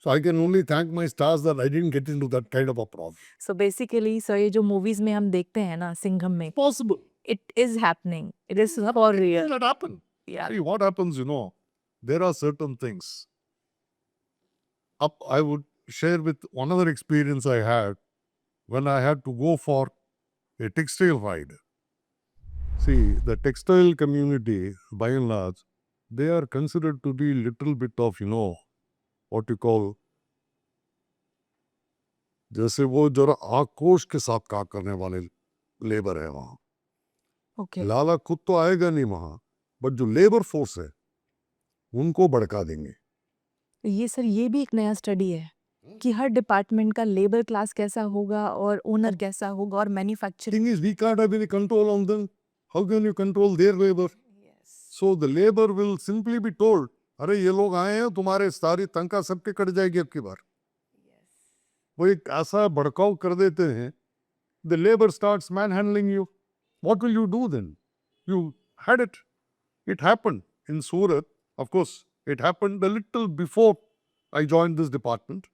So I can only thank my stars that I didn't get into that kind of a problem. So basically, sir ये जो movies में हम देखते हैं ना, सिंघम में, Possible. it is happening. It is for real. That happened. Yeah. See, what happens, there are certain things. I would share with one other experience I had when I had to go for a textile ride. See, the textile community, by and large, they are considered to be little bit of, what you call, जैसे वो जरा आक्रोश के साथ काम करने वाले labour है वहाँ। Okay. लाला खुद तो आएगा नहीं वहाँ, बट जो लेबर फोर्स है उनको भड़का देंगे। ये सर ये भी एक नया स्टडी है कि हर डिपार्टमेंट का लेबर क्लास कैसा होगा और ओनर कैसा होगा और manufacturing. Thing is, we can't have any control on them. How can you control their labor? So the labor will simply be told, अरे ये लोग आए हैं, तुम्हारे सारी तनख्वाह सबके कट जाएगी अब की बार। वो एक ऐसा भड़काव कर देते हैं, the labor starts manhandling you. What will you do then? You had it. It happened in Surat. Of course, it happened a little before I joined this department.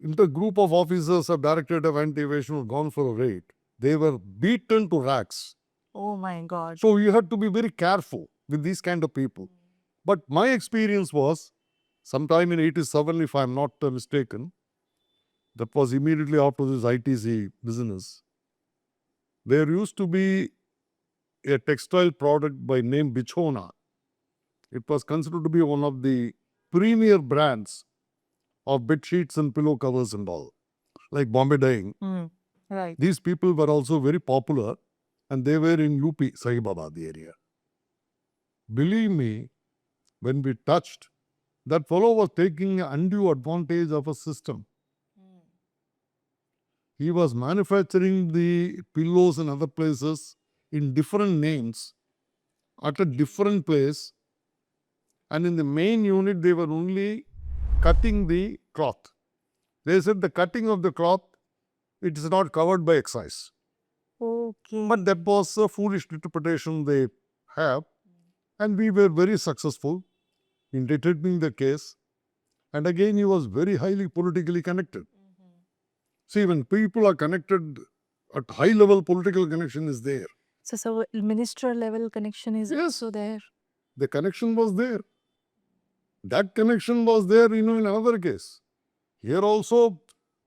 In the group of officers of Directorate of Anti-Evasion who had gone for a raid, they were beaten to rags. Oh my God. So you have to be very careful with these kind of people. But my experience was, sometime in 87, if I'm not mistaken, that was immediately after this ITC business, there used to be a textile product by name Bichona. It was considered to be one of the premier brands of bed sheets and pillow covers and all, like Bombay Dyeing. Right. These people were also very popular, and they were in UP, Sahibabad area. Believe me, when we touched, that fellow was taking undue advantage of a system. He was manufacturing the pillows and other places in different names at a different place, and in the main unit they were only cutting the cloth. They said the cutting of the cloth, it is not covered by excise. Okay. But that was a foolish interpretation they have, and we were very successful in determining the case. And again, he was very highly politically connected. See, when people are connected at high level, political connection is there. So minister level connection is Yes. also there. The connection was there. That connection was there, in another case. Here also,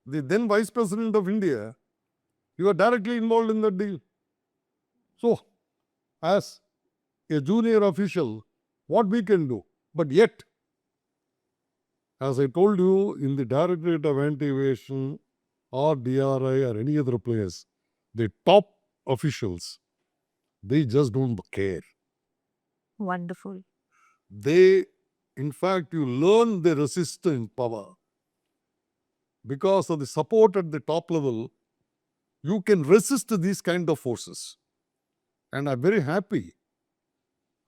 the then Vice President of India, he was directly involved in that deal. So, as a junior official, what we can do? But yet, as I told you, in the Directorate of Anti-Evasion or DRI or any other place, the top officials, they just don't care. Wonderful. They, in fact, you learn the resistant power. Because of the support at the top level, you can resist these kind of forces. And I'm very happy.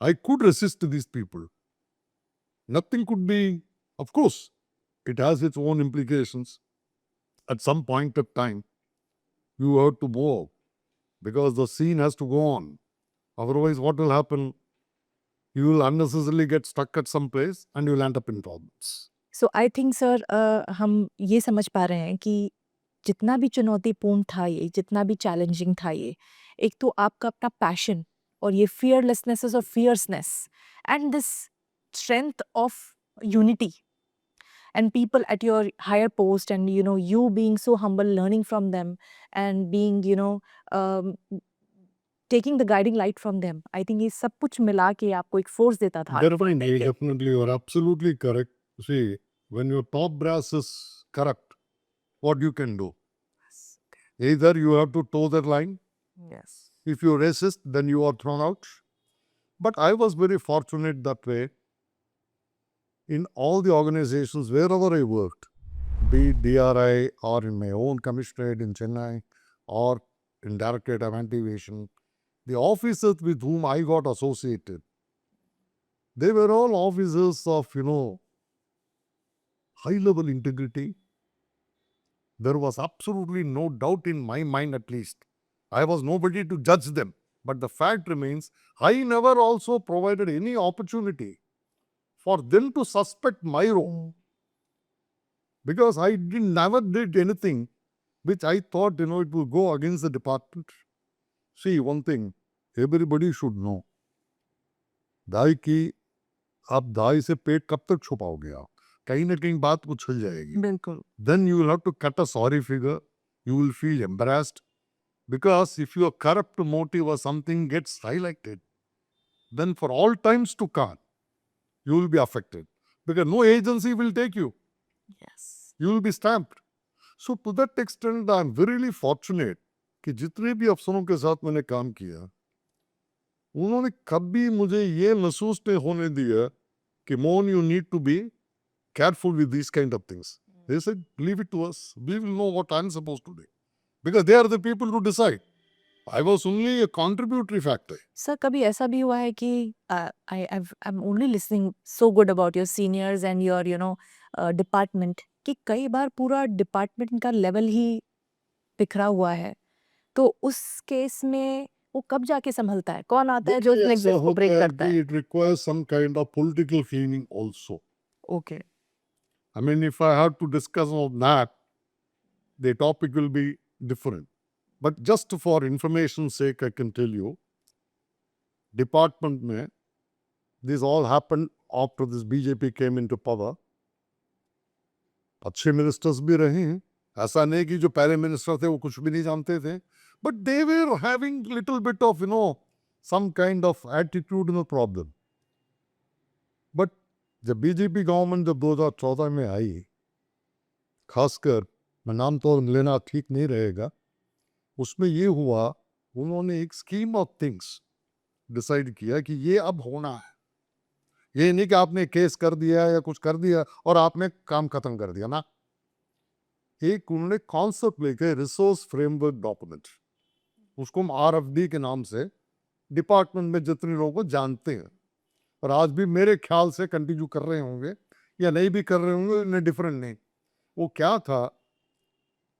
I could resist these people. Nothing could be, of course, it has its own implications. At some point of time, you have to move because the scene has to go on. Otherwise, what will happen? You will unnecessarily get stuck at some place and you will end up in problems. So I think sir हम ये समझ पा रहे हैं कि जितना भी चुनौतीपूर्ण था ये, जितना भी चैलेंजिंग था ये, एक तो आपका अपना पैशन और ये फियरलेसनेस और fierceness and this strength of unity and people at your higher post, and you being so humble, learning from them and being um, taking the guiding light from them. I think ये सब कुछ मिला के आपको एक force देता था. Definitely, you are absolutely correct. See, when your top brass is correct, what you can do? Either you have to toe that line. Yes. If you resist, then you are thrown out. But I was very fortunate that way. In all the organizations, wherever I worked, be it DRI or in my own commissionerate in Chennai or in Directorate of Anti-Evasion, the officers with whom I got associated, they were all officers of, high-level integrity. There was absolutely no doubt in my mind, at least. I was nobody to judge them. But the fact remains, I never also provided any opportunity for them to suspect my role. Because I never did anything which I thought, it will go against the department. See, one thing, everybody should know. दाई की आप दाई से पेट कब तक छुपाओगे आप? कहीं ना कहीं बात उछल जाएगी. बिल्कुल. Then you will have to cut a sorry figure. You will feel embarrassed. Because if your corrupt motive or something gets highlighted, then for all times to come, you will be affected. Because no agency will take you. Yes. You will be stamped. So to that extent, I am really fortunate कि जितने भी अफसरों के साथ मैंने काम किया, उन्होंने कभी मुझे ये महसूस नहीं होने दिया कि Mohan, you need to be careful with these kind of things. They said, leave it to us. We will know what I'm supposed to do. Because they are the people who decide. I was only a contributory factor. Sir कभी ऐसा भी हुआ है कि I'm only listening so good about your seniors and your department कि कई बार पूरा department का लेवल ही बिखरा हुआ है, तो उस केस में वो कब जाके संभलता है? कौन आता है जो इसको ब्रेक करता है? It requires some kind of political feeling also. Okay. I mean, if I have to discuss on that, the topic will be different. But just for information's sake, I can tell you, department mein, this all happened after this BJP came into power. अच्छे ministers भी रहे हैं, ऐसा नहीं कि जो पहले minister थे वो कुछ भी नहीं जानते थे, but they were having little bit of some kind of attitudinal problem. But जब बीजेपी गवर्नमेंट जब 2014 में आई, खासकर मैं नाम तो लेना ठीक नहीं रहेगा, उसमें ये हुआ, उन्होंने एक स्कीम ऑफ थिंग्स डिसाइड किया कि ये अब होना है. ये नहीं कि आपने केस कर दिया या कुछ कर दिया और आपने काम खत्म कर दिया ना. एक उन्होंने कॉन्सेप्ट लेके रिसोर्स फ्रेमवर्क डॉक्यूमेंट, उसको हम RFD के नाम से डिपार्टमेंट में जितने लोगों को जानते हैं और आज भी मेरे ख्याल से कंटिन्यू कर रहे होंगे या नहीं भी कर रहे होंगे, इन्हें डिफरेंट नहीं. वो क्या था?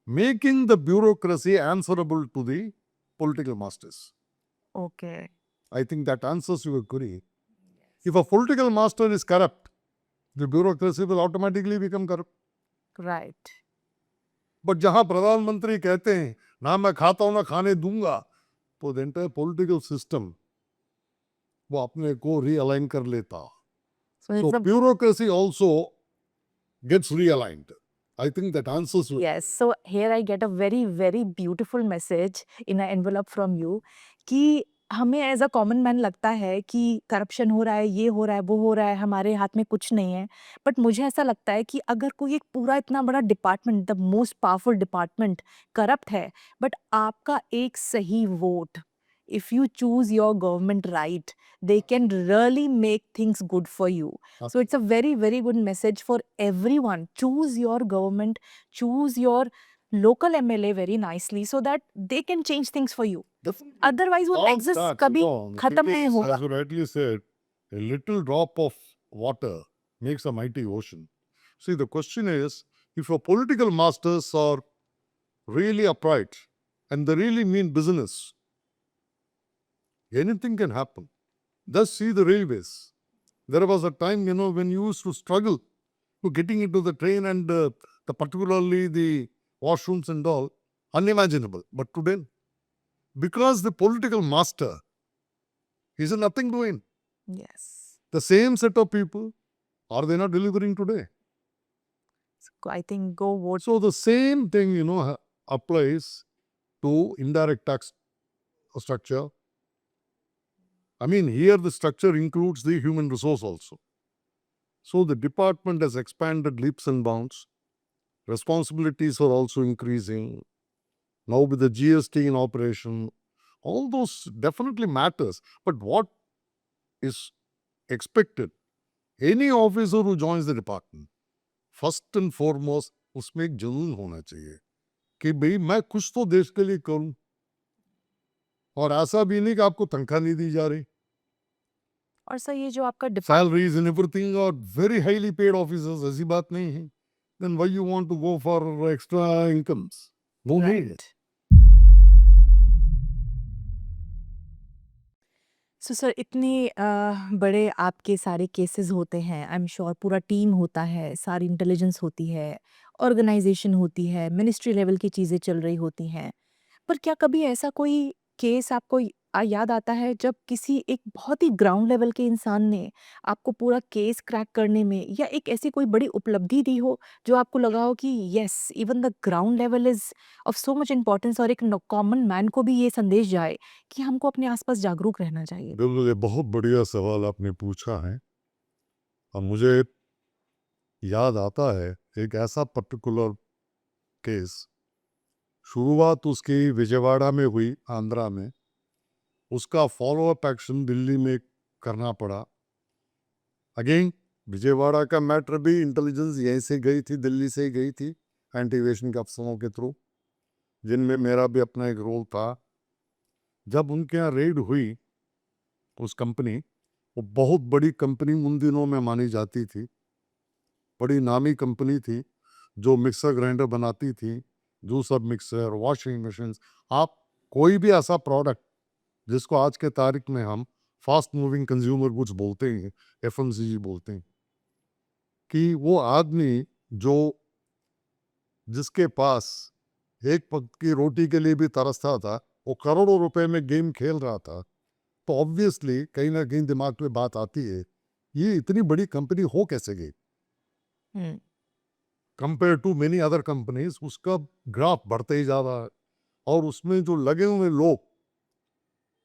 Making the bureaucracy answerable to the political masters. Okay. I think that answers your query. If a political master is corrupt, the bureaucracy will automatically become corrupt. Right. But जहां प्रधानमंत्री कहते हैं ना मैं खाता हूं ना खाने दूंगा, तो द एंटायर पॉलिटिकल सिस्टम वो अपने को रीअलाइन कर लेता. So it's So a bureaucracy also gets realigned. I think that answers you. yes. So here I get a very very beautiful message in an envelope from you कि हमें as a common man लगता है कि corruption हो रहा है, ये हो रहा है, वो हो रहा है, हमारे हाथ में कुछ नहीं है. बट मुझे ऐसा लगता है कि अगर कोई एक पूरा इतना बड़ा department, the most powerful department corrupt है, बट आपका एक सही vote, if you choose your government right, they can really make things good for you. So it's a very very good message for everyone. Choose your government, choose your local MLA very nicely so that they can change things for you. Definitely. Otherwise वो All exist that, कभी no, खत्म it नहीं is, होगा. as you rightly said, a little drop of water makes a mighty ocean. See, the question is, if your political masters are really upright and they really mean business, anything can happen. Just see the railways. There was a time, when you used to struggle to getting into the train and particularly the washrooms and all, unimaginable. But today, because the political master is nothing doing, Yes. the same set of people, are they not delivering today? So I think go vote. So the same thing, applies to indirect tax structure. I mean, here the structure includes the human resource also. So the department has expanded leaps and bounds. Responsibilities are also increasing. Now with the GST in operation, all those definitely matters. But what is expected, any officer who joins the department, first and foremost, उसमें एक जुनून होना चाहिए कि भाई मैं कुछ तो देश के लिए करूं, और ऐसा भी नहीं कि आपको तनख्वाह नहीं दी जा रही. और सर ये जो आपका Salaries and everything are very highly paid officers, ऐसी बात नहीं है. Then why you want to go for extra incomes? No need. Right. So sir इतने बड़े आपके सारे केसेस होते हैं, आई एम श्योर पूरा टीम होता है, सारी इंटेलिजेंस होती है, ऑर्गेनाइजेशन होती है, मिनिस्ट्री लेवल की चीज़ें चल रही होती हैं. पर क्या कभी ऐसा कोई केस आपको याद आता है जब किसी एक बहुत ही ग्राउंड लेवल के इंसान ने आपको पूरा केस क्रैक करने में या एक ऐसी कोई बड़ी उपलब्धि दी हो जो आपको लगा हो कि yes even the ground level is of so much importance और एक कॉमन मैन को भी ये संदेश जाए कि हमको अपने आसपास जागरूक रहना चाहिए. बिल्कुल, ये बहुत बढ़िया सवाल आपने पूछा है. और मुझे याद आता है एक ऐसा पर्टिकुलर केस, शुरुआत उसकी विजयवाड़ा में हुई, आंध्रा में. उसका फॉलोअप एक्शन दिल्ली में करना पड़ा. अगेन विजयवाड़ा का मैटर भी इंटेलिजेंस यहीं से गई थी, दिल्ली से ही गई थी, एंटी एविएशन के अफसरों के थ्रू, जिनमें मेरा भी अपना एक रोल था. जब उनके यहाँ रेड हुई उस कंपनी, वो बहुत बड़ी कंपनी उन दिनों में मानी जाती थी, बड़ी नामी कंपनी थी, जो मिक्सर ग्राइंडर बनाती थी, जूसर मिक्सर, वॉशिंग मशीन, आप कोई भी ऐसा प्रोडक्ट जिसको आज के तारीख में हम फास्ट मूविंग कंज्यूमर गुड्स बोलते हैं, FMCG बोलते हैं, कि वो आदमी जो जिसके पास एक वक्त की रोटी के लिए भी तरसता था, वो करोड़ों रुपए में गेम खेल रहा था, तो ऑब्वियसली कहीं ना कहीं दिमाग में बात आती है, ये इतनी बड़ी कंपनी हो कैसे गई compare to many other companies. उसका ग्राफ बढ़ते ही जा रहा है, और उसमें जो लगे हुए लोग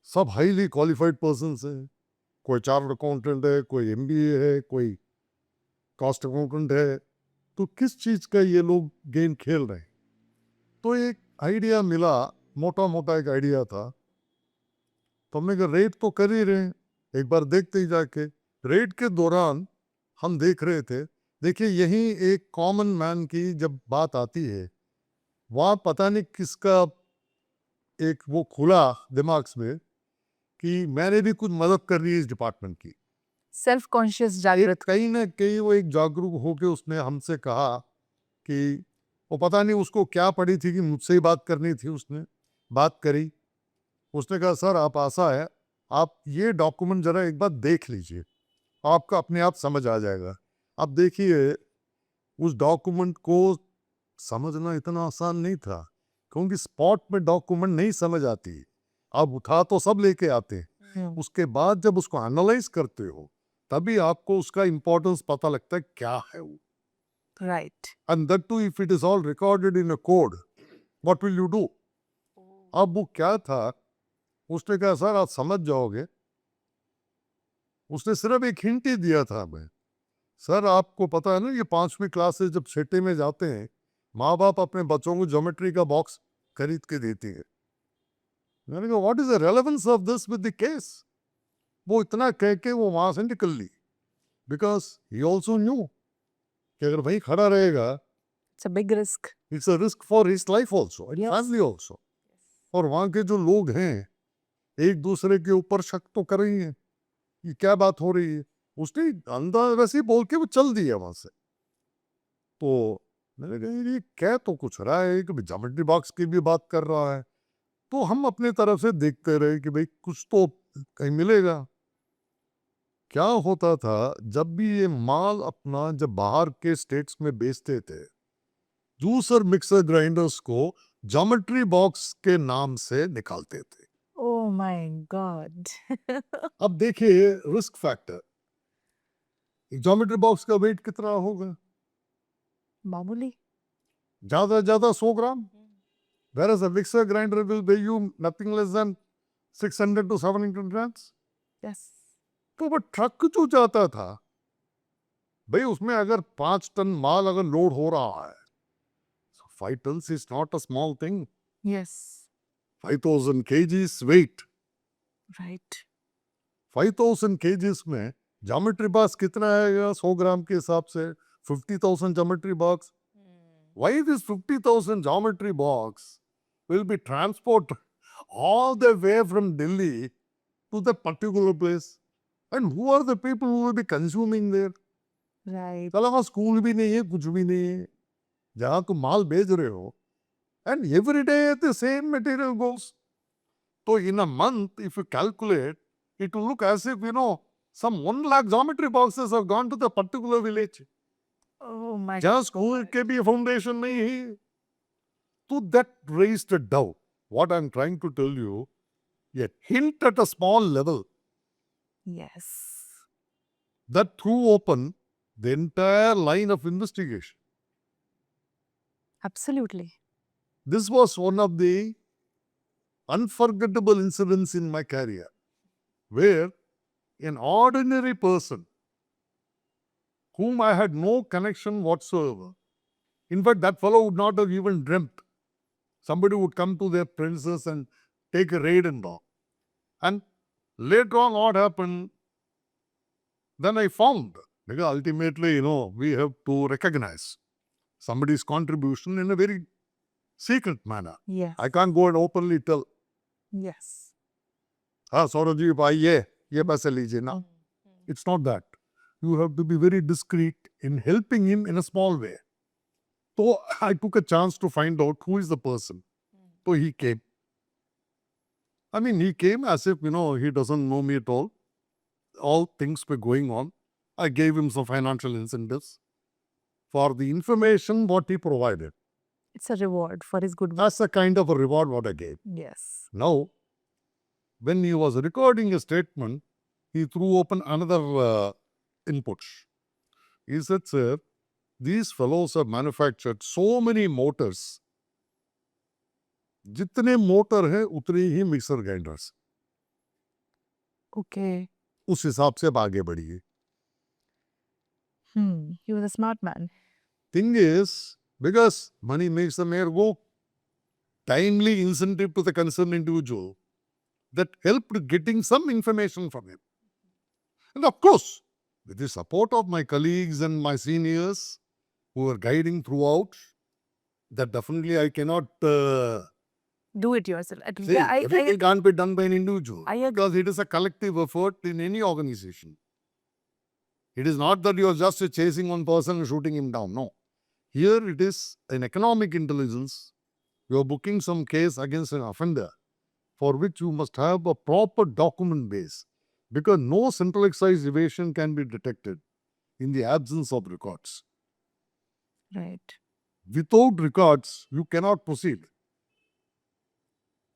सब हाईली क्वालिफाइड पर्सन हैं. कोई चार्टर्ड अकाउंटेंट है, कोई MBA है, कोई कॉस्ट अकाउंटेंट है. तो किस चीज का ये लोग गेम खेल रहे हैं? तो एक आइडिया मिला, मोटा मोटा एक आइडिया था. तो हमने कहा रेड तो कर ही रहे हैं, एक बार देखते ही जाके. रेड के दौरान हम देख रहे थे, देखिए यही एक कॉमन मैन की जब बात आती है, वहाँ पता नहीं किसका एक वो खुला दिमाग में कि मैंने भी कुछ मदद करनी है इस डिपार्टमेंट की. सेल्फ कॉन्शियस जागृत. कहीं ना कहीं वो एक जागरूक होके उसने हमसे कहा कि वो पता नहीं उसको क्या पड़ी थी कि मुझसे ही बात करनी थी. उसने बात करी, उसने कहा सर आप ऐसा है, आप ये डॉक्यूमेंट जरा एक बार देख लीजिए, आपका अपने आप समझ आ जाएगा। अब देखिए उस डॉक्यूमेंट को समझना इतना आसान नहीं था, क्योंकि स्पॉट में डॉक्यूमेंट नहीं समझ आती। आप उठा तो सब लेके आते हैं, उसके बाद जब उसको एनालाइज करते हो तभी आपको उसका इंपॉर्टेंस पता लगता है क्या है वो। Right. And that too if it is all recorded in a code, what will you do? अब वो क्या था, उसने कहा सर आप समझ जाओगे। उसने सिर्फ एक हिंट ही दिया था हमें, सर आपको पता है ना ये 5वीं क्लास से जब छठे में जाते हैं, माँ बाप अपने बच्चों को ज्योमेट्री का बॉक्स खरीद के देती है। मैंने कहा what is the relevance of this with the case? वो इतना कह के वो वहां से निकल ली, बिकॉज ही ऑल्सो न्यू कि अगर वही खड़ा रहेगा, it's a big risk. It's a risk for his life also and Yes. Family also. और वहां के जो लोग हैं एक दूसरे के ऊपर शक तो कर रही हैं, ये क्या बात हो रही है। उसने अंदर वैसे ही बोल के वो चल दिया वहां से। तो मैंने कहा ये क्या तो कुछ रहा है कि ज्योमेट्री बॉक्स की भी बात कर रहा है। तो हम अपने तरफ से देखते रहे कि भाई कुछ तो कहीं मिलेगा। क्या होता था, जब भी ये माल अपना जब बाहर के स्टेट्स में बेचते थे, जूसर मिक्सर ग्राइंडर्स को ज्योमेट्री बॉक्स के नाम से निकालते थे। Oh my God. अब देखिए रिस्क फैक्टर, ज्योमेट्री बॉक्स का वेट कितना होगा? मामूली। ज्यादा 100 ग्राम। Whereas a mixer grinder will weigh you nothing less than 600 to 700 grams. Yes. तो वो ट्रक जो जाता था भाई, उसमें अगर 5 टन माल अगर लोड हो रहा है, 5 tons is not a small thing. Yes. 5,000 kgs weight. Right. 5,000 kgs में ज्योमेट्री बॉक्स कितना आएगा 100 ग्राम के हिसाब से? 50,000 geometry box. Why this 50,000 geometry box will be transported all the way from Delhi to the particular place? And who are the people who will be consuming there? Right. चलो वहाँ school भी नहीं है, कुछ भी नहीं है, जहाँ तुम माल बेच रहे हो, and every day the same material goes. So in a month, if you calculate, it will look as if, some 1 lakh geometry boxes have gone to the particular village. Oh my जहाँ school के भी foundation नहीं है। तो that raised a doubt. What I'm trying to tell you, a hint at a small level yes. that threw open the entire line of investigation. Absolutely. This was one of the unforgettable incidents in my career, where an ordinary person whom I had no connection whatsoever, in fact, that fellow would not have even dreamt somebody would come to their premises and take a raid and all. And later on, what happened? Then I found, because ultimately, we have to recognize somebody's contribution in a very secret manner. Yes. I can't go and openly tell, yes. Saurabh ji, bhai, ye paise lijiye na. It's not that. You have to be very discreet in helping him in a small way. So I took a chance to find out who is the person. So he came. I mean, he came as if, he doesn't know me at all. All things were going on. I gave him some financial incentives for the information what he provided. It's a reward for his good work. That's the kind of a reward what I gave. Yes. Now, when he was recording a statement, he threw open another input. He said, sir, these fellows have manufactured so many motors. जितने motor है उतने ही mixer grinders. Okay. उस हिसाब से अब आगे बढ़िए। He was a smart man. Thing is, because money makes the mayor go, timely incentive to the concerned individual that helped getting some information from him. And of course, with the support of my colleagues and my seniors who were guiding throughout, that definitely I cannot do it yourself. say everything can't be done by an individual. I agree. Because it is a collective effort in any organization. It is not that you are just chasing one person and shooting him down. No. Here it is an economic intelligence. You are booking some case against an offender. for which you must have a proper document base, because no central excise evasion can be detected in the absence of records. Right. Without records, you cannot proceed.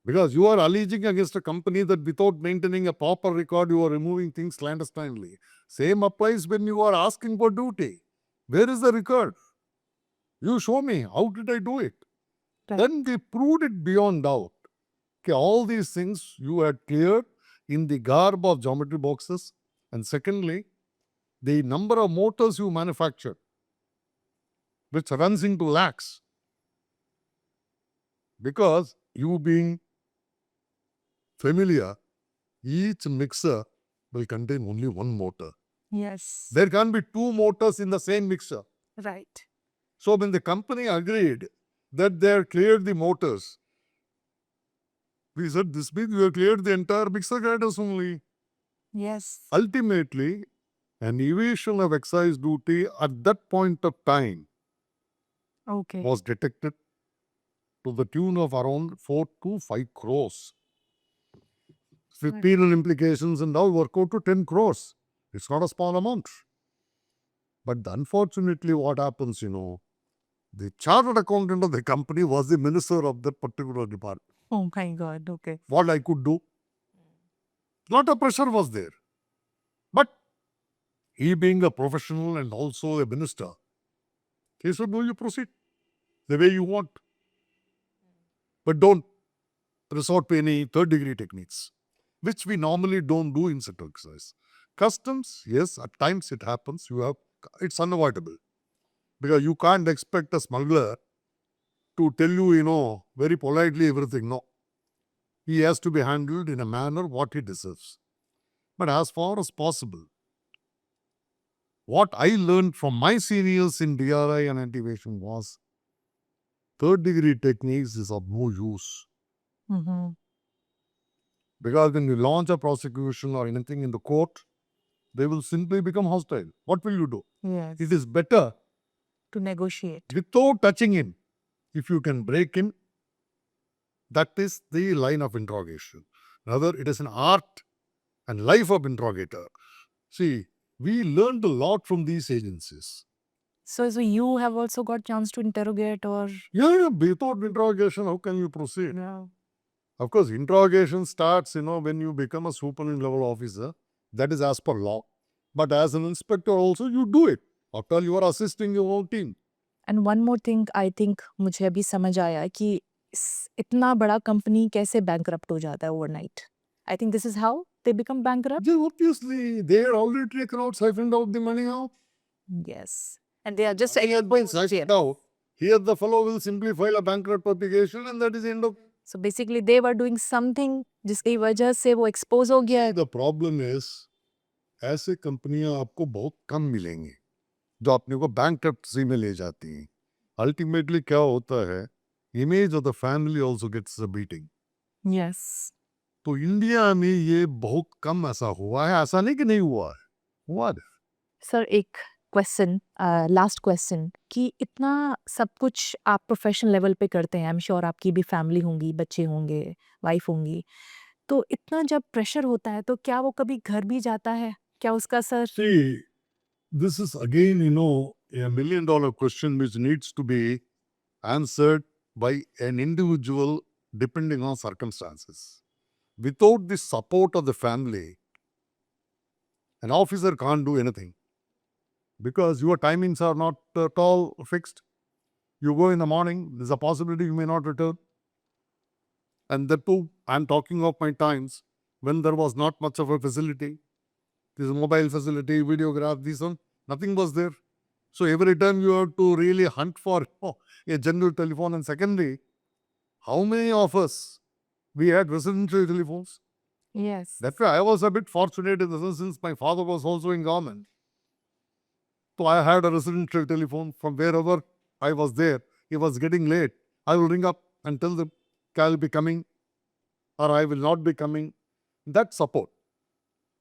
Because you are alleging against a company that without maintaining a proper record, you are removing things clandestinely. Same applies when you are asking for duty. Where is the record? You show me. How did I do it? Right. Then they proved it beyond doubt. Okay, all these things you had cleared in the garb of geometry boxes. And secondly, the number of motors you manufactured, which runs into lakhs. Because you being familiar, each mixer will contain only one motor. Yes. There can be two motors in the same mixer. Right. So when the company agreed that they had cleared the motors, we said, this means we have cleared the entire mixer guidance only. Yes. Ultimately, an evasion of excise duty at that point of time Okay. was detected to the tune of around 4 to 5 crores. 15 implications and now work out to 10 crores. It's not a small amount. But unfortunately, what happens, the chartered accountant of the company was the minister of that particular department. Oh my God. Okay. What I could do? Lot of pressure was there. But he being a professional and also a minister, he said, no, you proceed the way you want. But don't resort to any third degree techniques, which we normally don't do in central excise. Customs, yes, at times it happens. It's unavoidable. Because you can't expect a smuggler to tell you, very politely everything. No. He has to be handled in a manner what he deserves. But as far as possible, what I learned from my seniors in DRI and anti-evasion was third degree techniques is of no use. Mm-hmm. Because when you launch a prosecution or anything in the court, they will simply become hostile. What will you do? Yes. It is better To negotiate. without touching him. If you can break him, that is the line of interrogation. Rather, it is an art and life of interrogator. See, we learned a lot from these agencies. So you have also got chance to interrogate or Yeah, without interrogation, how can you proceed? yeah. Of course, interrogation starts, when you become a superintendent level officer. That is as per law. But as an inspector also, you do it. After all, you are assisting your own team. And one more thing I think मुझे अभी समझ आया कि इतना बड़ा company कैसे bankrupt हो जाता है overnight I think this is how they become bankrupt Yeah, obviously, they are already taken out, siphoned out the money out. Yes and they are just Siphoned out. Here, the fellow will simply file a bankrupt application, and that is the end of. So basically they were doing something जिसकी वजह से वो expose हो गया है The problem is, ऐसे कंपनियां आपको बहुत कम मिलेंगी जो अपने को बैंकरप्सी में ले जाती हैं. अल्टीमेटली क्या होता है, image of the family also gets a beating. Yes तो इंडिया में ये बहुत कम ऐसा हुआ है. ऐसा नहीं कि नहीं हुआ है, हुआ है. सर एक क्वेश्चन लास्ट क्वेश्चन कि इतना सब कुछ आप प्रोफेशनल लेवल पे करते हैं आई एम श्योर आपकी भी फैमिली होंगी बच्चे होंगे वाइफ होंगी तो इतना जब प्रेशर होता है तो क्या वो कभी घर भी जाता है क्या उसका sir See, this is again, a $1 million question which needs to be answered by an individual depending on circumstances. Without the support of the family, an officer can't do anything because your timings are not at all fixed. You go in the morning, there's a possibility you may not return. And that too, I'm talking of my times when there was not much of a facility. This mobile facility, videograph, this one, nothing was there. So every time you have to really hunt for a general telephone. And secondly, how many of us, we had residential telephones? Yes That's why I was a bit fortunate in the sense since my father was also in government. So I had a residential telephone from wherever I was there. It was getting late. I will ring up and tell them, I'll be coming or I will not be coming. That support.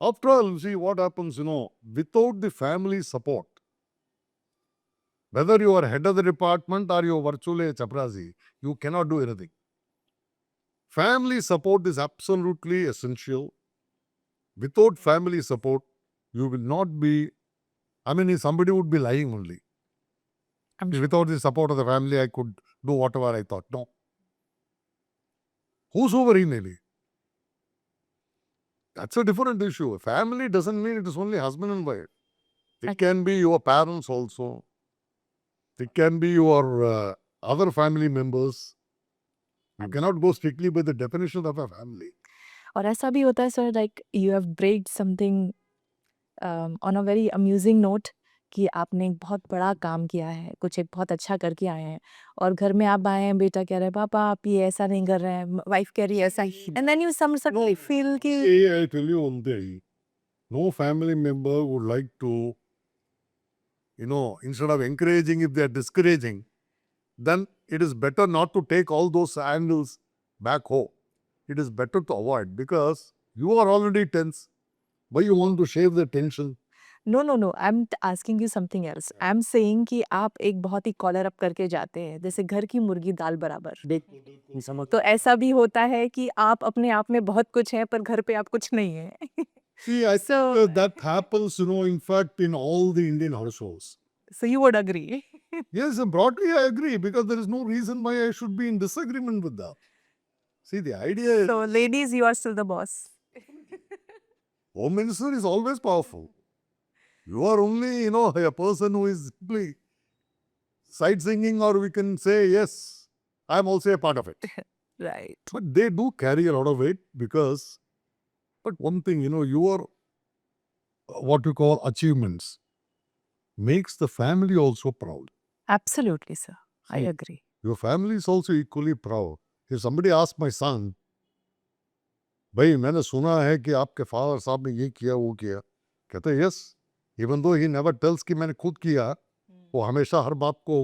After all, see what happens, without the family support, whether you are head of the department or you are virtually a chaprasi, you cannot do anything. family support is absolutely essential. Without family support, you will not be, I mean, somebody would be lying only. I'm sure. Without the support of the family, I could do whatever I thought. No. Whosoever he may be. That's a different issue. Family doesn't mean it is only husband and wife. It can be your parents also. It can be your other family members. You cannot go strictly by the definition of a family. और ऐसा भी होता है sir, like you have breaked something on a very amusing note कि आपने एक बहुत बड़ा काम किया है, कुछ एक बहुत अच्छा करके आए हैं और घर में आप आए हैं, बेटा कह रहा है पापा आप ये ऐसा नहीं कर रहे हैं, वाइफ कह रही है ऐसा ही, and then you some suddenly feel कि See, I tell you one thing. No family member would like to, instead of encouraging, if they are discouraging, then it is better not to take all those angles back home. It is better to avoid because you are already tense. Why you want to shave the tension? No no no, I am asking you something else, I am saying कि आप एक बहुत ही collar up करके जाते हैं, जैसे घर की मुर्गी दाल बराबर। तो ऐसा भी होता है कि आप अपने आप में बहुत कुछ हैं पर घर पे आप कुछ नहीं हैं। See, I So- think that happens, in fact, in all the Indian households. So you would agree? Yes, broadly I agree because there is no reason why I should be in disagreement with that. See, the idea is So ladies, you are still the boss. Home Minister is always powerful. You are only, a person who is simply side singing, or we can say, yes, I'm also a part of it. Right. But they do carry a lot of weight because, but one thing, your what you call achievements makes the family also proud. Absolutely, sir. I See, agree. Your family is also equally proud. If somebody asks my son, भाई मैंने सुना है कि आपके father साहब ने ये किया वो किया, कहते हैं yes, even though he never tells कि मैंने खुद किया, वो हमेशा हर बात को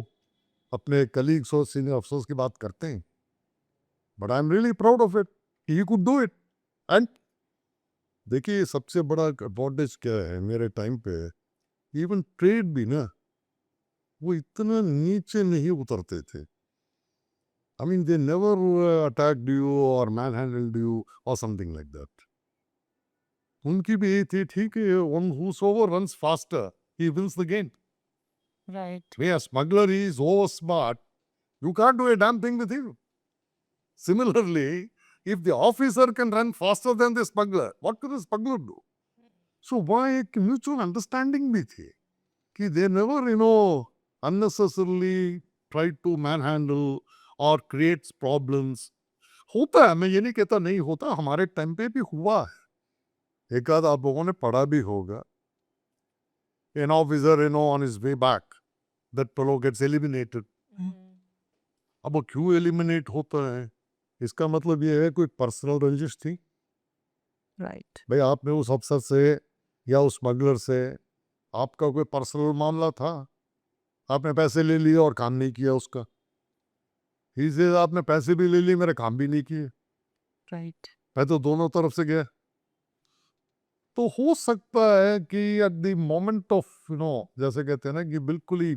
अपने कलीग्स और सीनियर अफसर्स की बात करते हैं, but I am really proud of it, he could do it. And देखिए सबसे बड़ा एडवांटेज क्या है मेरे टाइम पे, इवन ट्रेड भी ना वो इतना नीचे नहीं उतरते थे। I mean, they never attacked you or manhandled you or something like that. उनकी भी यही थी, ठीक है, whosoever runs faster, he wins the game. Right. When a smuggler is over smart, you can't do a damn thing with him. Similarly, if the officer can run faster than the smuggler, what could the smuggler do? So why एक mutual understanding भी थी कि they never, unnecessarily tried to manhandle और creates problems. होता है, मैं ये नहीं कहता नहीं होता, हमारे टाइम पे भी हुआ है, एक आध आप लोगों ने पढ़ा भी होगा, an officer, on his way back, that fellow gets eliminated. अब वो क्यों एलिमिनेट होता है, इसका मतलब ये है कोई पर्सनल रंजिश थी, Right. भाई आपने उस अफसर से या उस स्मगलर से आपका कोई पर्सनल मामला था, आपने पैसे ले लिए और काम नहीं किया उसका, इसे आपने पैसे भी ले लिए मेरे काम भी नहीं किए, Right. मैं तो दोनों तरफ से गया। तो हो सकता है कि एट द मोमेंट ऑफ जैसे कहते हैं ना कि बिल्कुल ही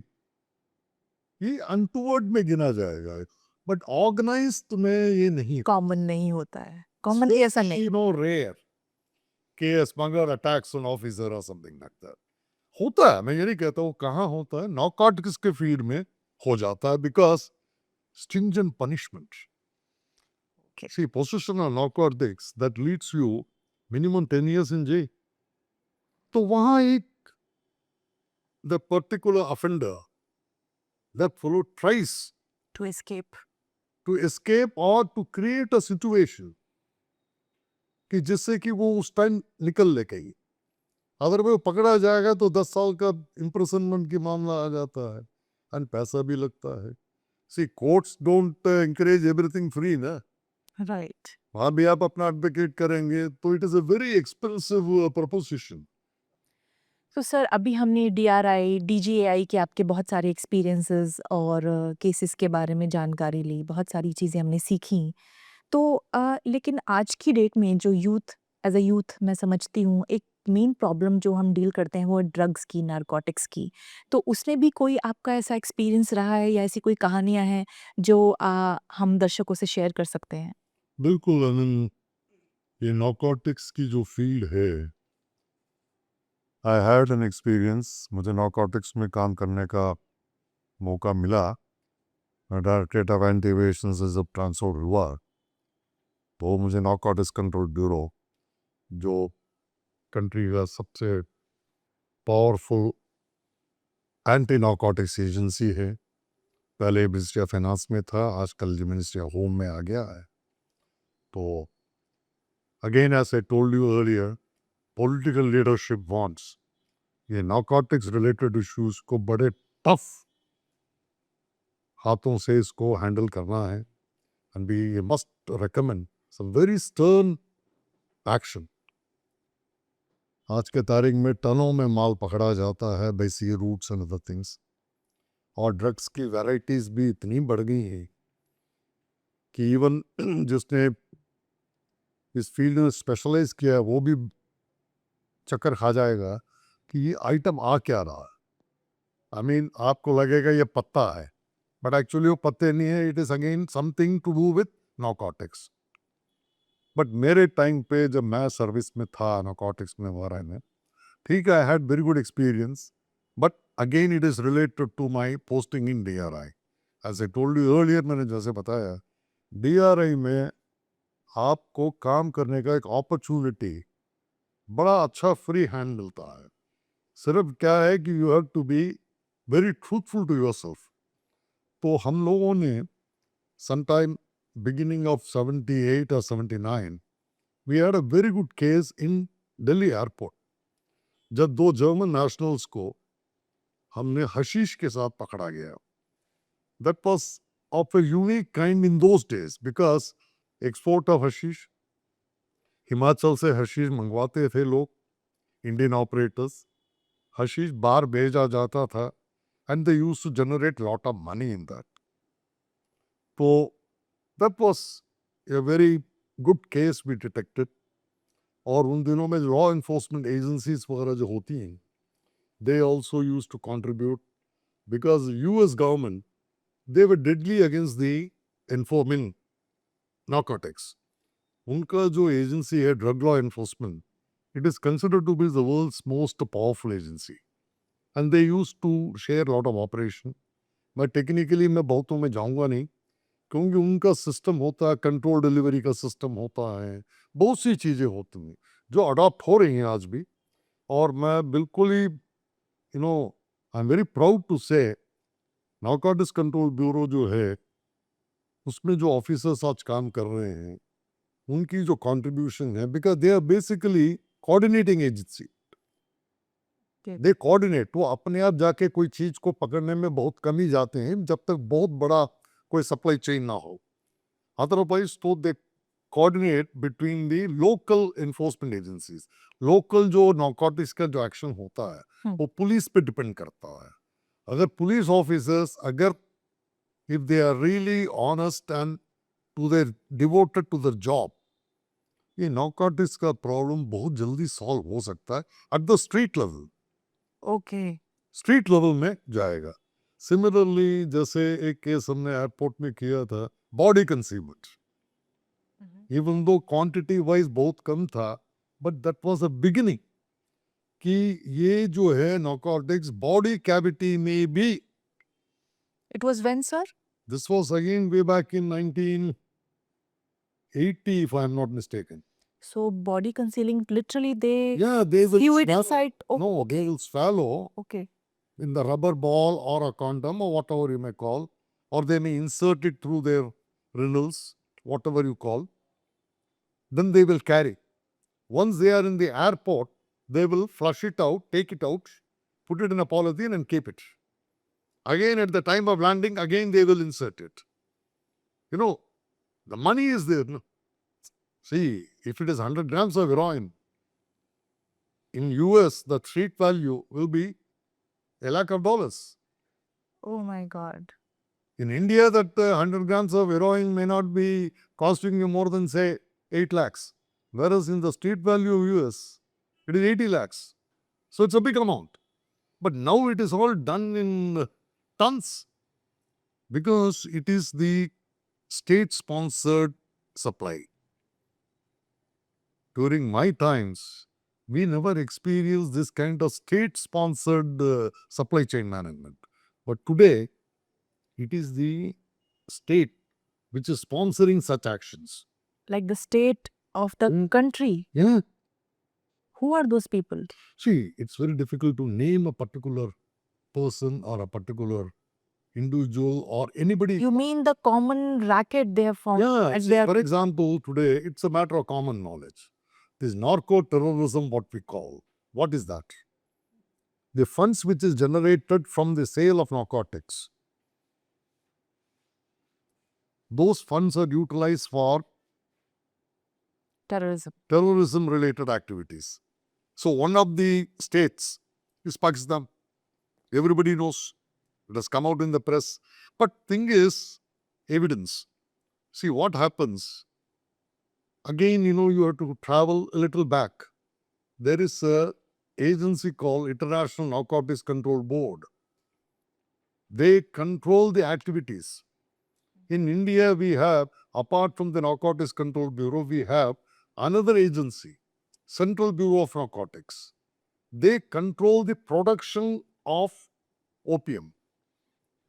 ये अनटूवर्ड में गिना जाएगा, बट ऑर्गेनाइज्ड में ये नहीं, Common नहीं होता है, common ऐसा नहीं। रेयर कि a smuggler attacks an officer or something like that. होता है, मैं ये नहीं कहता वो कहाँ होता है, नॉकआउट किसके फील्ड में हो जाता है, because stringent punishment. Okay. See, possession of narcotics that leads you minimum 10 years in jail. तो वहाँ एक the particular offender, that fellow tries To escape. to escape or to create a situation कि जिससे कि वो उस टाइम निकल ले कहीं, अगर वो पकड़ा जाएगा तो 10 साल का इम्प्रिजनमेंट की मामला आ जाता है एंड पैसा भी लगता है। See courts don't encourage everything free ना, Right. वहाँ भी आप अपना एडवोकेट करेंगे तो it is a very expensive proposition. तो सर अभी हमने DRI, DGAI के आपके बहुत सारे एक्सपीरियंसेस और केसेस के बारे में जानकारी ली, बहुत सारी चीज़ें हमने सीखी। तो लेकिन आज की डेट में जो यूथ, एज अ यूथ मैं समझती हूँ एक मेन प्रॉब्लम जो हम डील करते हैं वो है ड्रग्स की, नारकोटिक्स की। तो उसमें भी कोई आपका ऐसा एक्सपीरियंस रहा है या ऐसी कोई कहानियाँ हैं जो हम दर्शकों से शेयर कर सकते हैं? बिल्कुल अनिल, ये नारकोटिक्स की जो फील्ड है, आई हैड एन एक्सपीरियंस। मुझे नारकोटिक्स में काम करने का मौका मिला। डायरेक्टरेट ऑफ एंटी एविएशन से जब ट्रांसफर हुआ तो मुझे नारकोटिक्स कंट्रोल ब्यूरो, जो कंट्री का सबसे पावरफुल एंटी नारकोटिक्स एजेंसी है, पहले मिनिस्ट्री ऑफ फाइनेंस में था, आजकल जो मिनिस्ट्री ऑफ होम में आ गया है। तो again as I told you earlier, political leadership wants ये नारकोटिक्स रिलेटेड इश्यूज को बड़े टफ हाथों से इसको हैंडल करना है, and we must recommend some very stern action. आज के तारीख में टनों में माल पकड़ा जाता है by sea routes and other things, और ड्रग्स की वैरायटीज भी इतनी बढ़ गई हैं कि इवन जिसने इस फील्ड में स्पेशलाइज किया है वो भी चक्कर खा जाएगा कि ये आइटम आ क्या रहा है। आई मीन आपको लगेगा ये पत्ता है, बट एक्चुअली वो पत्ते नहीं है, it is again something to do with narcotics. But मेरे टाइम पे जब मैं सर्विस में था नारकोटिक्स में वगैरह में, ठीक है, I had very good experience, but again it is related to my posting in DRI. As I told you earlier, मैंने जैसे बताया, डीआरआई में आपको काम करने का एक अपॉर्चुनिटी, बड़ा अच्छा फ्री हैंड मिलता है। सिर्फ क्या है कि you have to be very truthful to yourself. तो हम लोगों ने sometime beginning of 78 or 79, we had a very good case in Delhi airport, जब दो जर्मन नेशनल्स को हमने हशीश के साथ पकड़ा गया। That was of a unique kind in those days because export of hashish, Himachal से हशीश मंगवाते थे लोग, इंडियन ऑपरेटर्स, हशीश बाहर भेजा जाता था, and they used to generate lot of money in that. तो that was a very good case we detected. और उन दिनों में लॉ इन्फोर्समेंट एजेंसीज वगैरह जो होती हैं, they also use to contribute because US government, they were deadly against the informing narcotics. उनका जो एजेंसी है drug law enforcement, it is considered to be the world's most powerful agency, and they use to share lot of operation. मैं technically मैं बहुतों में जाऊंगा नहीं, क्योंकि उनका सिस्टम होता है, कंट्रोल डिलीवरी का सिस्टम होता है, बहुत सी चीज़ें होती हैं जो अडॉप्ट हो रही हैं आज भी। और मैं बिल्कुल ही I am very proud to say narcotics control bureau जो है, उसमें जो ऑफिसर्स आज काम कर रहे हैं, उनकी जो कंट्रीब्यूशन है, because they are basically coordinating agency, they coordinate. वो अपने आप जाके कोई चीज को पकड़ने में बहुत कम ही जाते हैं जब तक बहुत बड़ा कोई सप्लाई चेन ना हो, अदरवाइज तो they coordinate between the local enforcement agencies. Local जो नारकोटिक्स का जो एक्शन होता है वो पुलिस पे डिपेंड करता है। अगर पुलिस ऑफिसर्स, अगर if they are really honest and to their devoted to their job, ये नारकोटिक्स का प्रॉब्लम बहुत जल्दी सॉल्व हो सकता है at the street level. Okay. Street level में जाएगा। सिमिलरली जैसे एक केस हमने एयरपोर्ट में किया था, body concealment, even though quantity wise बहुत कम था, but that was a beginning कि ये जो है नारकोटिक्स बॉडी कैविटी में भी। It was when sir? This was again way back in 1980 if I am not mistaken. So body concealing, literally they Yeah, they will sew it swallow- inside. Oh, No, they will swallow okay. in the rubber ball or a condom or whatever you may call, or they may insert it through their renals, whatever you call. Then they will carry. Once they are in the airport, they will flush it out, take it out, put it in a polythene and keep it. Again, at the time of landing, again they will insert it. You know, the money is there. No? See, if it is 100 grams of heroin, in US, the street value will be $1 lakh. Oh my God. In India, that 100 grams of heroin may not be costing you more than, say, 8 lakhs. Whereas in the street value of US, it is 80 lakhs. So it's a big amount. But now it is all done in tons because it is the state-sponsored supply. During my times, we never experienced this kind of state-sponsored supply chain management. But today, it is the state which is sponsoring such actions. Like the state of the Mm. country. Yeah. Who are those people? See, it's very difficult to name a particular person or a particular individual or anybody. You mean the common racket they have formed? Yeah, and see, they are for example, today it's a matter of common knowledge. This narco-terrorism, what we call, what is that? The funds which is generated from the sale of narcotics, those funds are utilized for terrorism. terrorism-related activities. So one of the states is Pakistan. Everybody knows. It has come out in the press. But thing is, evidence. See what happens. Again, you have to travel a little back. There is a agency called International Narcotics Control Board. They control the activities. In India, we have, apart from the Narcotics Control Bureau, we have another agency, Central Bureau of Narcotics. They control the production of opium.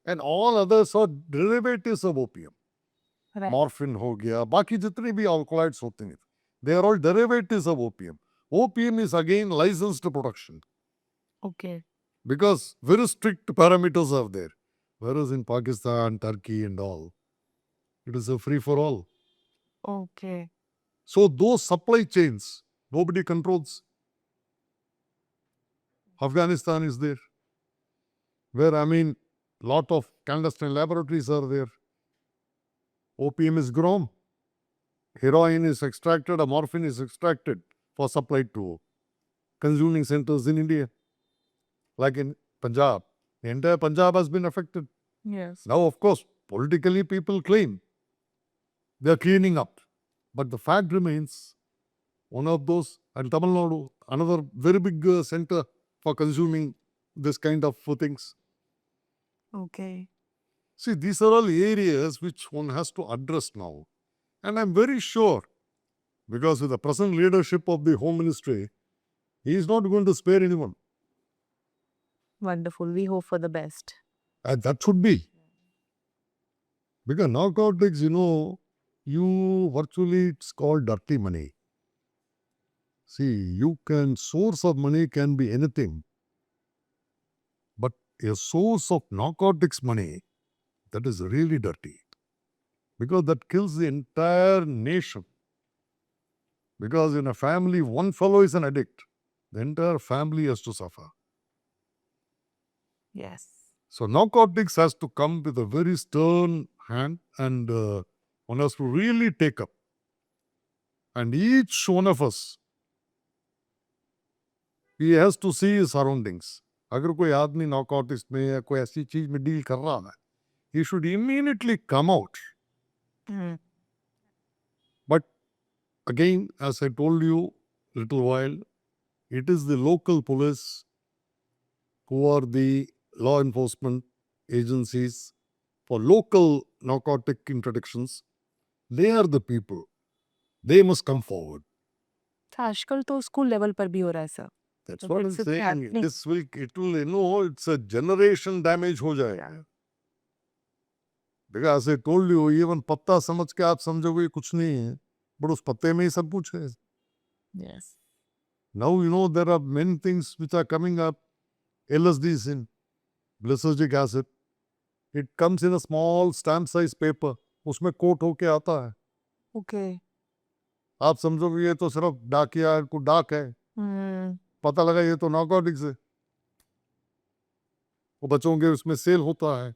And all others are derivatives of opium. Right. Morphine हो गया, बाकी जितने भी alkaloids होते हैं, they are all derivatives of opium. Opium is again licensed production Okay. because very strict parameters are there. Whereas in Pakistan, Turkey and all, it is a free for all. Okay. So those supply chains, nobody controls. Afghanistan is there, where lot of clandestine laboratories are there. Opium is grown, heroin is extracted, morphine is extracted for supply to consuming centers in India. Like in Punjab, the entire Punjab has been affected. Yes. Now, of course, politically people claim they are cleaning up. But the fact remains, one of those, and Tamil Nadu, another very big center for consuming this kind of things. Okay. See, these are all areas which one has to address now. And I'm very sure, because with the present leadership of the Home Ministry, he is not going to spare anyone. Wonderful. We hope for the best. And that should be. Because narcotics, you virtually, it's called dirty money. See, source of money can be anything. But a source of narcotics money, that is really dirty. Because that kills the entire nation. Because in a family, one fellow is an addict, the entire family has to suffer. Yes. So narcotics has to come with a very stern hand and one has to really take up. And each one of us, he has to see his surroundings. अगर कोई आदमी narcotics में या कोई ऐसी चीज में deal कर रहा है, he should immediately come out. But again, as I told you a little while, it is the local police who are the law enforcement agencies for local narcotic interdictions. They are the people. They must come forward. आजकल तो school level पर भी हो रहा है sir. That's So what I'm it's saying. happening. It will, it's a generation damage हो जाएगा. Because as I told you, even पत्ता समझ के आप समझोगे कुछ नहीं है, but उस पत्ते में ही सब कुछ है. Yes. Now, there are many things which are coming up. LSD is in, lysergic acid. It comes in a small stamp size paper. उसमें कोट होके आता है. Okay. आप समझोगे ये तो सिर्फ डाकिया को डाक है. पता लगा ये तो नार्कोटिक्स है. वो बच्चों के उसमें सेल होता है.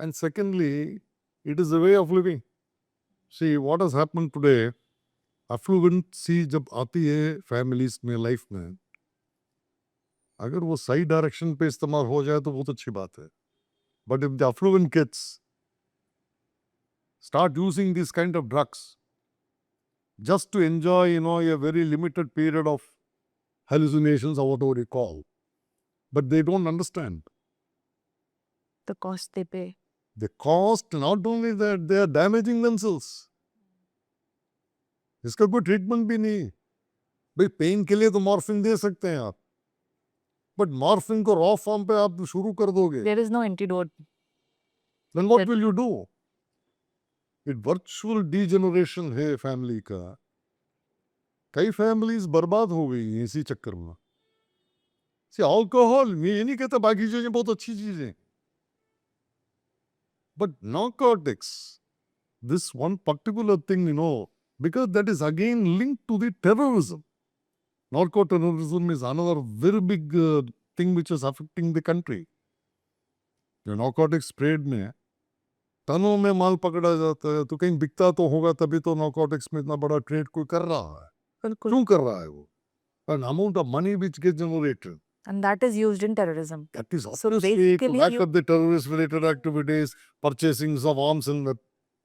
And secondly, it is a way of living. See, what has happened today, affluency जब आती है families में, life में, अगर वो सही डायरेक्शन पे इस्तेमाल हो जाए तो बहुत अच्छी बात है. But if the affluent kids start using these kind of drugs just to enjoy, a very limited period of hallucinations or whatever you call, but they don't understand. The cost they pay. The cost, not only that, they are damaging themselves. इसका कोई treatment भी नहीं। भाई pen के लिए तो morphine दे सकते हैं आप, बट मॉर्फिन को रॉ फॉर्म पे आप शुरू कर दोगे, There is no antidote. then what That- will you do? ये वर्चुअल डीजेनरेशन है फैमिली का। कई फैमिलीज बर्बाद हो गई हैं इसी चक्कर में। सी अल्कोहल, मैं ये नहीं कहता बाकी चीजें बहुत अच्छी चीजें, but narcotics, this one particular thing, because that is again linked to the terrorism. Narco-terrorism is another very big thing which is affecting the country. जो narcotics trade में है, टनों में माल पकड़ा जाता है, तो कहीं बिकता तो होगा, तभी तो narcotics में इतना बड़ा ट्रेड कोई कर रहा है। बिल्कुल। क्यों कर रहा है वो? An amount of money which gets generated. And that is used in terrorism. That is So obviously to basically back you- up the terrorist-related activities, purchasing of arms and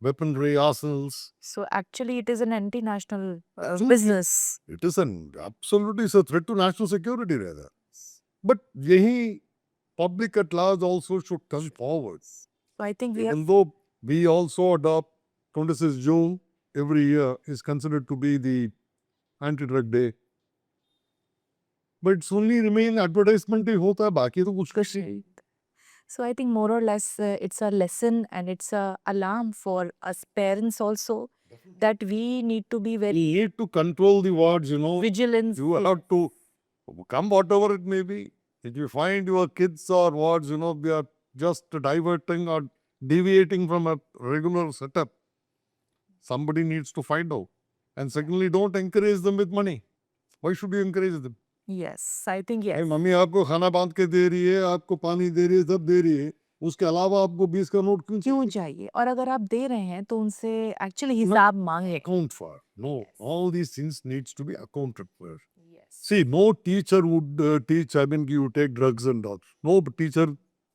weaponry arsenals. So actually it is an anti-national Absolutely. business. It is absolutely a threat to national security rather. But yahi public at large also should come forward. So I think we have Even though we also adopt 26 June every year is considered to be the anti-drug day. But it's only remain advertisement ही होता है, बाकी तो कुछ नहीं। So I think more or less it's a lesson and it's a alarm for us parents also that we need to be We very need to control the words, vigilant. You have to come whatever it may be. If you find your kids or words, they are just diverting or deviating from a regular setup, somebody needs to find out. And secondly, don't encourage them with money. Why should you encourage them? Yes, I think भाई yes. Mummy आपको खाना बांध के दे रही है, आपको पानी दे रही है, सब दे रही है, उसके अलावा आपको 20 का नोट क्यों क्यों चाहिए? चाहिए? और अगर आप दे रहे हैं तो उनसे एक्चुअली हिसाब मांगे। Account for. No, all these things needs to be accounted for. Yes. See, no teacher would teach, you take drugs and all. No teacher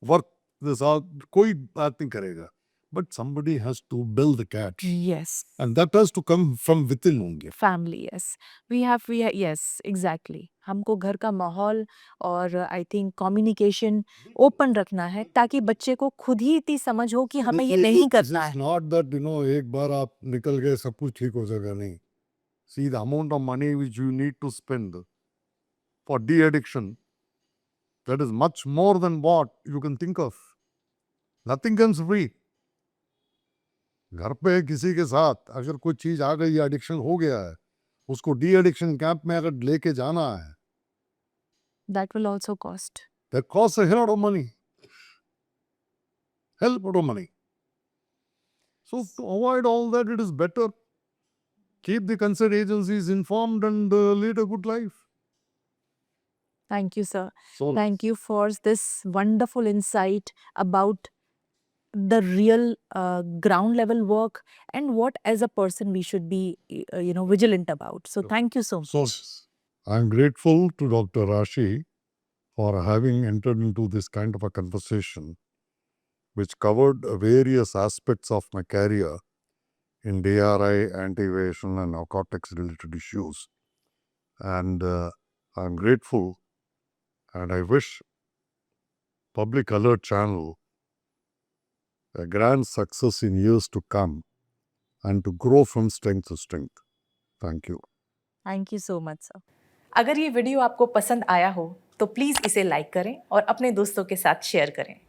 work this out, कोई बात नहीं करेगा. But somebody has to build the cat. Yes. And that has to come from within only. Family, yes. We have, yes, exactly. हमको घर का माहौल और I think communication open रखना है ताकि बच्चे को खुद ही इतनी समझ हो कि हमें ये नहीं करना It's है। not that, एक बार आप निकल गए सब कुछ ठीक हो जाएगा, नहीं. See, the amount of money which you need to spend for de-addiction, that is much more than what you can think of. Nothing comes free. घर पे किसी के साथ अगर कोई चीज आ गई, एडिक्शन हो गया है, उसको डी एडिक्शन कैंप में अगर लेके जाना है, That will also cost. that costs a hell of money. Hell of money. So to avoid all that, it is better keep the concerned agencies informed and lead a good life. Thank you, sir. So Thank you for this wonderful insight about the real ground level work and what as a person we should be vigilant about. So thank you so much. So, I'm grateful to Dr. Rashi for having entered into this kind of a conversation, which covered various aspects of my career in DRI, anti-evasion, and narcotics related issues. And I'm grateful, and I wish Public Alert Channel a grand success in years to come and to grow from strength to strength. Thank you. Thank you so much sir. अगर ये video आपको पसंद आया हो तो please इसे like करें और अपने दोस्तों के साथ शेयर करें।